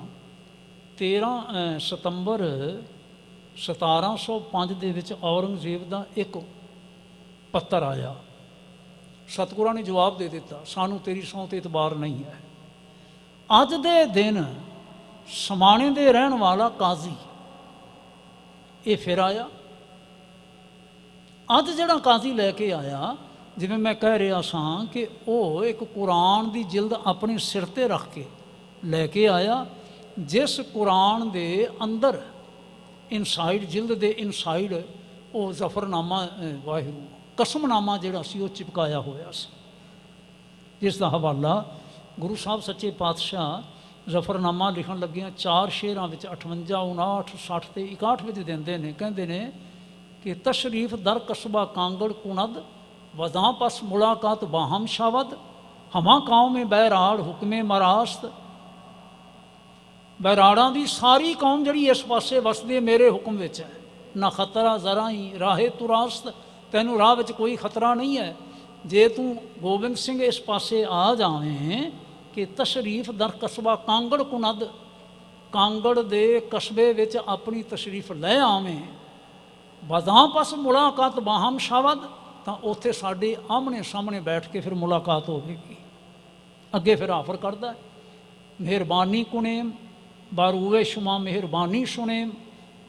13 सितंबर 1705 दे विच औरंगजेब का एक पत्र आया। सतगुरां ने जवाब दे दिता, सानू तेरी सौं ते इतबार नहीं है। अज दे दिन समाणे दे रहन वाला काजी ये फिर आया। अज जिहड़ा काजी लैके आया, जिवें मैं कह रहा सां कि वह एक कुरान की जिल्द अपने सिर ते रख के लैके आया, जिस कुरान दे अंदर इनसाइड, जिल्द दे इनसाइड वो जफरनामा, वाहिगुरू कसमनामा जिहड़ा सी वो चिपकाया होया सी, जिसका हवाला गुरु साहब सच्चे पातशाह जफरनामा लिखण लगिया 4 शेरां विच 58, 59, 60 ते 61 विच दिंदे ने। कहंदे ने कि तशरीफ दर कस्बा कांगड़ कुनद, वदां पस मुलाकात बाहम शावद, हमा कौम में बैराड़ हुक्मे मरास्त। बैराड़ा की सारी कौम जी इस पासे वसदी मेरे हुक्म विच है, ना खतरा जरा ही राहे तुरास्त, तैनू राह विच कोई खतरा नहीं है। जे तू गोबिंद सिंह इस पासे आ जावें कि तशरीफ दर कस्बा कांगड़ कुनद, कांगड़ दे कस्बे विच अपनी तशरीफ लै आवें, वदां पस मुलाकात बाहम शावद, तो उत्थे साडे आमने सामने बैठ के फिर मुलाकात होगी। अगे फिर आफर करदा, मेहरबानी कुनेम बारूवे शुमा मेहरबानी सुनेम,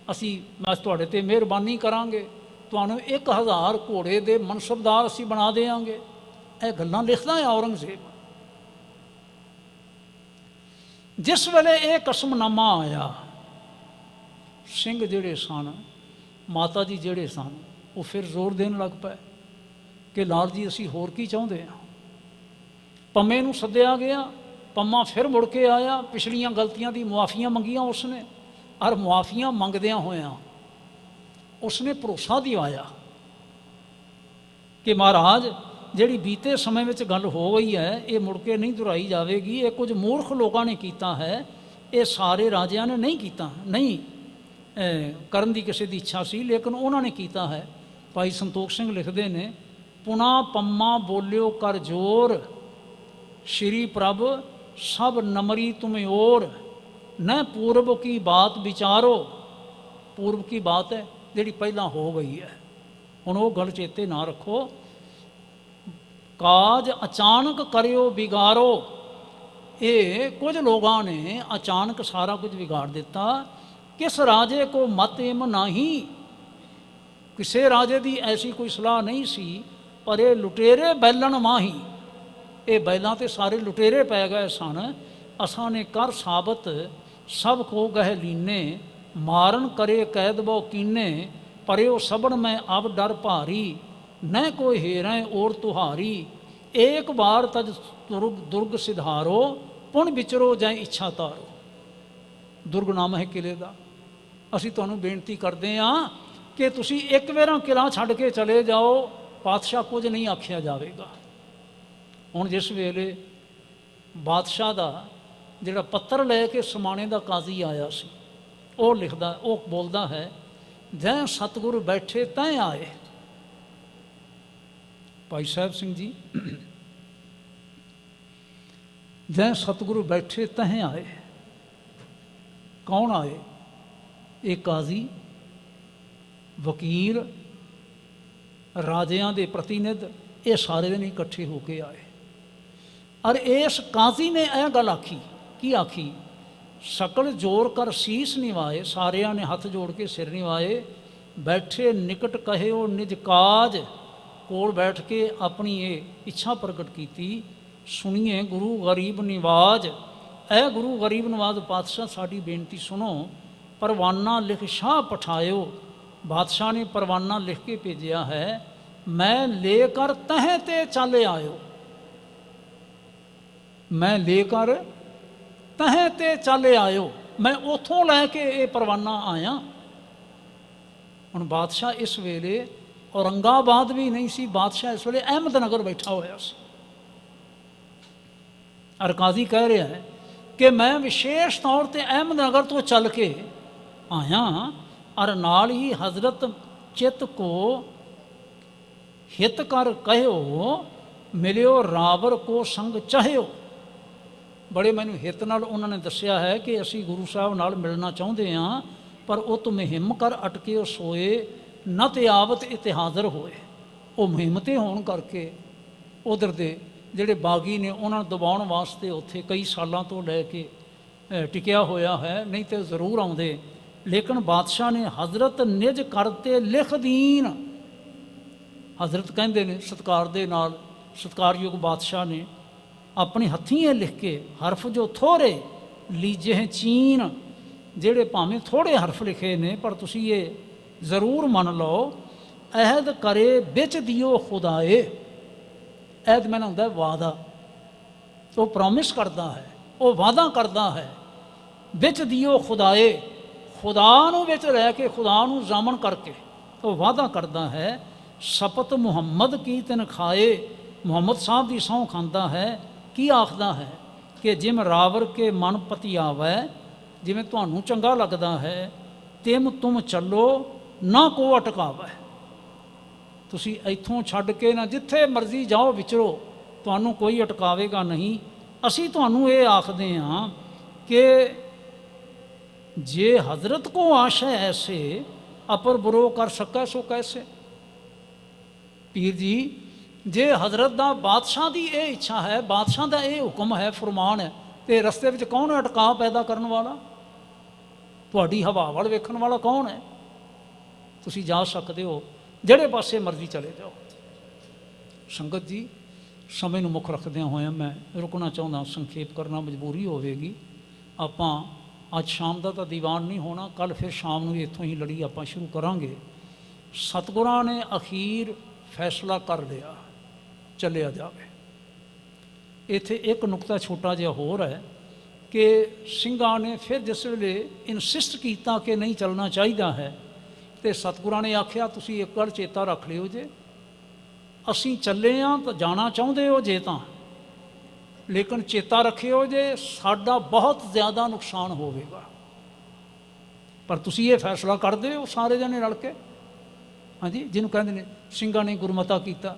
असी मैं तुहाडे ते मेहरबानी करांगे, तुहानूं 1000 घोड़े दे मनसबदार असी बना देंगे। यह गल्लां लिखदा है औरंगजेब। जिस वेले ये कसमनामा आया, सिंह जिहड़े सन, माता जी जिहड़े सन, वो फिर जोर देन लग पे कि लाल जी असी होर की चाहुंदे हां। पम्मे नूं सद्दिया गया, पम्मा फिर मुड़ के आया, पिछलियां गलतियां दी मुआफ़ियां मंगियां उसने, और मुआफ़ियां मंगदियां होया उसने भरोसा दिवाया कि महाराज जिहड़ी बीते समय में गल हो गई है, ये मुड़ के नहीं दुहराई जाएगी, ये कुछ मूर्ख लोगों ने किया है, ये सारे राजियां ने नहीं किया, नहीं करन दी किसी की इच्छा सी, लेकिन उन्होंने किया है। भाई संतोख सिंह लिखते ने, पुना पम्मा बोलियो कर जोर, श्री प्रभ सब नमरी तुम ओर, न पूर्व की बात विचारो। पूर्व की बात है जिहड़ी पहला हो गई है, हुण वो गल चेते ना रखो। काज अचानक करियो बिगारो, ये कुछ लोगों ने अचानक सारा कुछ बिगाड़ दिता। किस राजे को मत इम नहीं, किसी राजे की ऐसी कोई सलाह नहीं सी, पर ये लुटेरे बैलन माही, ये बैलों ते सारे लुटेरे पै गए सन। असां ने कर साबत सब को गह लीने, मारन करे कैद बो कीने, परयो सबन में अब डर भारी, न कोई हेरें और तुहारी। एक बार तज दुर्ग सिधारो, पुन विचरो जाए इच्छा तारो। दुर्ग नाम है किले का। असी तुहानूं बेनती करते हाँ कि तुसी एक वेरा किला छड्ड के चले जाओ, पातशाह कुछ नहीं आख्या जाएगा। हुण जिस वेले बादशाह का जिहड़ा पत्तर लैके समाणे का काजी आया सी, वो लिखदा, वो बोलदा है, जै सतगुर बैठे तैं आए। भाई साहब सिंह जी, जै सतगुरु बैठे तहें आए। कौन आए? एक काजी, वकील, राजियां दे प्रतिनिध, ये सारे दिन इकट्ठे होके आए। और इस काजी ने यह गल आखी, की आखी, सकल जोर कर शीस निवाए, सारिया ने हथ जोड़ के सिर निवाए। बैठे निकट कहे वो निज काज, कोल बैठ के अपनी ये इच्छा प्रगट की। सुनिए गुरु गरीब निवाज, ऐ गुरु गरीब नवाज पातशाह साड़ी बेनती सुनो। परवाना लिख शाह पठायो, बादशाह ने परवाना लिख के भेजा है, मैं लेकर तह ते चल आयो, मैं लेकर तह ते चल आयो, मैं उथों लैके ये परवाना आया। हुण बादशाह इस वेले औरंगाबाद भी नहीं सी, बादशाह इस वेले अहमदनगर बैठा होया सी। और काजी कह रहा है कि मैं विशेष तौर पर अहमदनगर तो चल के आया और नाल ही हजरत चित को हित कर कहो, मिलियो रावर को संग चाहियो। बड़े मैनू हित नाल उन्होंने दसिया है कि असी गुरु साहब नाल मिलना चाहते हाँ, पर उत मुहिम कर अटके सोए न ते आवत इते हाज़र होए। वो मुहिम ते होण करके उधर दे ਜਿਹੜੇ ਬਾਗੀ ਨੇ ਉਹਨਾਂ ਨੂੰ ਦਬਾਉਣ ਵਾਸਤੇ ਉੱਥੇ ਕਈ ਸਾਲਾਂ ਤੋਂ ਲੈ ਕੇ ਟਿਕਿਆ ਹੋਇਆ ਹੈ, ਨਹੀਂ ਤੇ ਜ਼ਰੂਰ ਆਉਂਦੇ। ਲੇਕਿਨ ਬਾਦਸ਼ਾਹ ਨੇ ਹਜ਼ਰਤ ਨਿਜ ਕਰਤੇ ਲਿਖ ਦੀਨ, ਹਜ਼ਰਤ ਕਹਿੰਦੇ ਨੇ ਸਤਿਕਾਰ ਦੇ ਨਾਲ, ਸਤਿਕਾਰਯੋਗ ਬਾਦਸ਼ਾਹ ਨੇ ਆਪਣੀ ਹੱਥੀਂ ਇਹ ਲਿਖ ਕੇ ਹਰਫ ਜੋ ਥੋੜ੍ਹੇ ਲੀਜੇ ਚੀਨ, ਜਿਹੜੇ ਭਾਵੇਂ ਥੋੜ੍ਹੇ ਹਰਫ ਲਿਖੇ ਨੇ ਪਰ ਤੁਸੀਂ ਇਹ ਜ਼ਰੂਰ ਮੰਨ ਲਓ, ਅਹਿਦ ਕਰੇ ਵਿੱਚ ਦਿਓ ਖੁਦਾਏ। ऐद मैंने होंदा वादा, वो प्रॉमिस करता है, वो वादा करता है। बिच दियो खुदाए, खुदा नूं विच रह के खुदा नूं जामन करके वो वादा करता है। सपत मुहम्मद की तिन खाए, मुहम्मद साहब की सौं खांदा है। की आखदा है कि जिम रावर के मन पति आवै, जिमें तुहानूं चंगा लगता है, तिम तुम चलो ना को अटकावै। तुसी इत्थों छड्ड के ना जिथे मर्जी जाओ विचरो, तुहानूं कोई अटकावेगा नहीं। असी तुहानूं ये आखदे हां कि जे हजरत को आशा ऐसे अपर बुरो कर सकै सो कैसे। पीर जी, जे हजरत दा बादशाह दी ये इच्छा है, बादशाह दा ये हुक्म है, फरमान है, तो रस्ते विच कौन है अटकाव पैदा करने वाला? तुहाडी हवा वल वेखण वाला कौन है? तुसी जा सकते हो ਜਿਹੜੇ ਪਾਸੇ ਮਰਜ਼ੀ ਚਲੇ ਜਾਓ। ਸੰਗਤ ਜੀ, ਸਮੇਂ ਨੂੰ ਮੁੱਖ ਰੱਖਦਿਆਂ ਹੋਇਆਂ ਮੈਂ ਰੁਕਣਾ ਚਾਹੁੰਦਾ, ਸੰਖੇਪ ਕਰਨਾ ਮਜਬੂਰੀ ਹੋਵੇਗੀ। ਆਪਾਂ ਅੱਜ ਸ਼ਾਮ ਦਾ ਤਾਂ ਦੀਵਾਨ ਨਹੀਂ ਹੋਣਾ, ਕੱਲ੍ਹ ਫਿਰ ਸ਼ਾਮ ਨੂੰ ਇੱਥੋਂ ਹੀ ਲੜੀ ਆਪਾਂ ਸ਼ੁਰੂ ਕਰਾਂਗੇ। ਸਤਿਗੁਰਾਂ ਨੇ ਅਖੀਰ ਫੈਸਲਾ ਕਰ ਲਿਆ, ਚੱਲਿਆ ਜਾਵੇ। ਇੱਥੇ ਇੱਕ ਨੁਕਤਾ ਛੋਟਾ ਜਿਹਾ ਹੋਰ ਹੈ ਕਿ ਸਿੰਘਾਂ ਨੇ ਫਿਰ ਜਿਸ ਵੇਲੇ ਇਨਸਿਸਟ ਕੀਤਾ ਕਿ ਨਹੀਂ ਚੱਲਣਾ ਚਾਹੀਦਾ ਹੈ, तो सतगुरां ने आख्या तुसी एक गल चेता रख लिओ, जे असीं चले हाँ तो जाना चाहते हो जे तां, लेकिन चेता रखियो जे साडा बहुत ज़्यादा नुकसान होवेगा। पर तुसी ये फैसला कर दे हो सारे जने रल के। हाँ जी, जिन्हों कहते हैं ਸਿੰਘਾਂ ने गुरमता किया,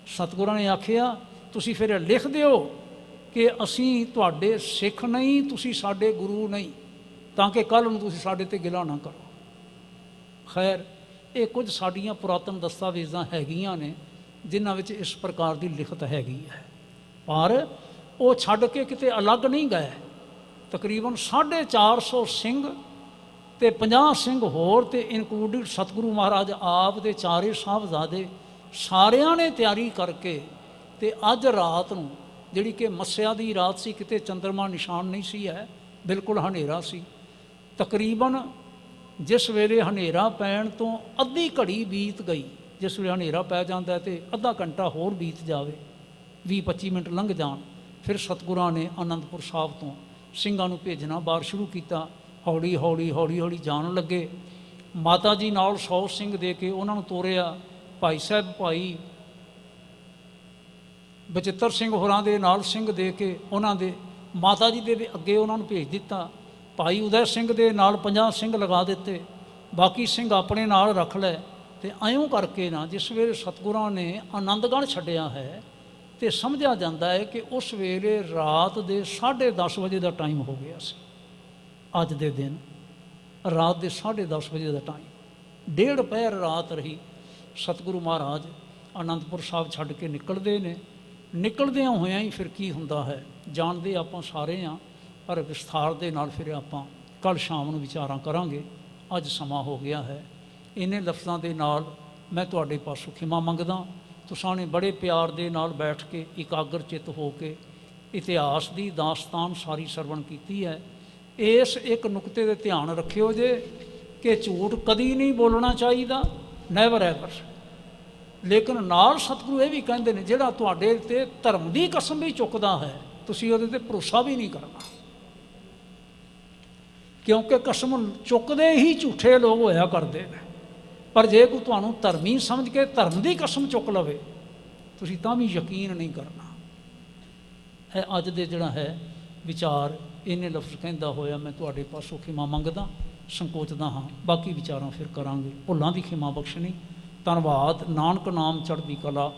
सतगुरां ने आख्या तुसी फिर लिख दिओ कि असीं तुहाडे सिख नहीं, तुसी साडे गुरु नहीं, ताकि कल नूं तुसी साडे ते गिला ना करो। खैर, ये कुछ साड़ियाँ पुरातन दस्तावेज़ां हैगियां ने जिन्हां विच इस प्रकार की लिखत हैगी है, पर वो छड्ड के किते अलग नहीं गए। तकरीबन 450 सिंह ते 50 सिंह होर ते इनकलूडिड सतगुरु महाराज आप दे चारे साहबजादे सारियां ने तैयारी करके ते अज रात नूं जिहड़ी कि मस्सिया दी रात सी, किते चंद्रमा निशान नहीं सी है, बिल्कुल हनेरा सी। तकरीबन जिस वेले हनेरा पैण तो अद्धी घड़ी बीत गई, जिस वे हनेरा पै जाता है तो अद्धा घंटा होर बीत जाए, 20-25 मिनट लंघ जान, फिर सतगुरां ने आनंदपुर साहब तो ਸਿੰਘਾਂ ਨੂੰ भेजना बाहर शुरू किया। हौली हौली हौली हौली जान लगे। माता जी नाल 100 सिंह दे के उन्होंने तोरिया। भाई साहब भाई बचित्र सिंह होरां दे नाल सिंह दे के उन्होंने माता जी दे अगे उन्होंने भेज दिता। भाई उदय सिंह दे नाल 50 सिंह लगा दिते, बाकी सिंह अपने नाल रख लै। तो इयों करके ना जिस वेले सतगुरां ने आनंदगढ़ छड्डिया है तो समझा जाता है कि उस वेले रात के 10:30 बजे का टाइम हो गया सी। अज दे दिन रात के 10:30 बजे का टाइम, 1.5 पहर रात रही। सतगुरु महाराज आनंदपुर साहब छड्ड के निकलते हैं। निकलदियां होया ही फिर की हुंदा है जानते आपां सारे हाँ, पर विस्तार दे नाल फिर आपां कल शाम नूं विचारां करांगे। अज समा हो गया है। इन्हें लफ्ज़ां दे नाल मैं तुहाडे पासों खिमा मंगदा। तुसां ने बड़े प्यार दे नाल बैठ के इकागर चित हो के इतिहास की दास्तान सारी सरवण की है। इस एक नुकते दे ध्यान रखियो जे ਕਿ ਝੂਠ ਕਦੀ ਨਹੀਂ ਬੋਲਣਾ ਚਾਹੀਦਾ, ਨੈਵਰ ਐਵਰ। ਲੇਕਿਨ ਨਾਲ ਸਤਿਗੁਰੂ ਇਹ ਵੀ ਕਹਿੰਦੇ ਨੇ ਜਿਹੜਾ ਤੁਹਾਡੇ ਤੇ ਧਰਮ ਦੀ ਕਸਮ ਵੀ ਚੁੱਕਦਾ ਹੈ, ਤੁਸੀਂ ਉਹਦੇ ਤੇ ਭਰੋਸਾ ਵੀ ਨਹੀਂ ਕਰਨਾ, ਕਿਉਂਕਿ ਕਸਮ ਚੁੱਕਦੇ ਹੀ ਝੂਠੇ ਲੋਕ ਹੋਇਆ ਕਰਦੇ ਨੇ। ਪਰ ਜੇ ਕੋਈ ਤੁਹਾਨੂੰ ਧਰਮੀ ਸਮਝ ਕੇ ਧਰਮ ਦੀ ਕਸਮ ਚੁੱਕ ਲਵੇ, ਤੁਸੀਂ ਤਾਂ ਵੀ ਯਕੀਨ ਨਹੀਂ ਕਰਨਾ। ਇਹ ਅੱਜ ਦੇ ਜਿਹੜਾ ਹੈ ਵਿਚਾਰ ਇਹਨੇ ਲਫ਼ਜ਼ ਕਹਿੰਦਾ ਹੋਇਆ ਮੈਂ ਤੁਹਾਡੇ ਪਾਸੋਂ ਖਿਮਾ ਮੰਗਦਾ, ਸੰਕੋਚਦਾ ਹਾਂ। ਬਾਕੀ ਵਿਚਾਰਾਂ ਫਿਰ ਕਰਾਂਗੇ। ਭੁੱਲਾਂ ਦੀ ਖਿਮਾ ਬਖਸ਼ਣੀ। ਧੰਨਵਾਦ। ਨਾਨਕ ਨਾਮ ਚੜ੍ਹਦੀ ਕਲਾ,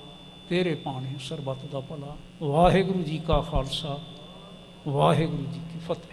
ਤੇਰੇ ਪਾਣੇ ਸਰਬੱਤ ਦਾ ਭਲਾ। ਵਾਹਿਗੁਰੂ ਜੀ ਕਾ ਖਾਲਸਾ, ਵਾਹਿਗੁਰੂ ਜੀ ਕੀ ਫਤਿਹ।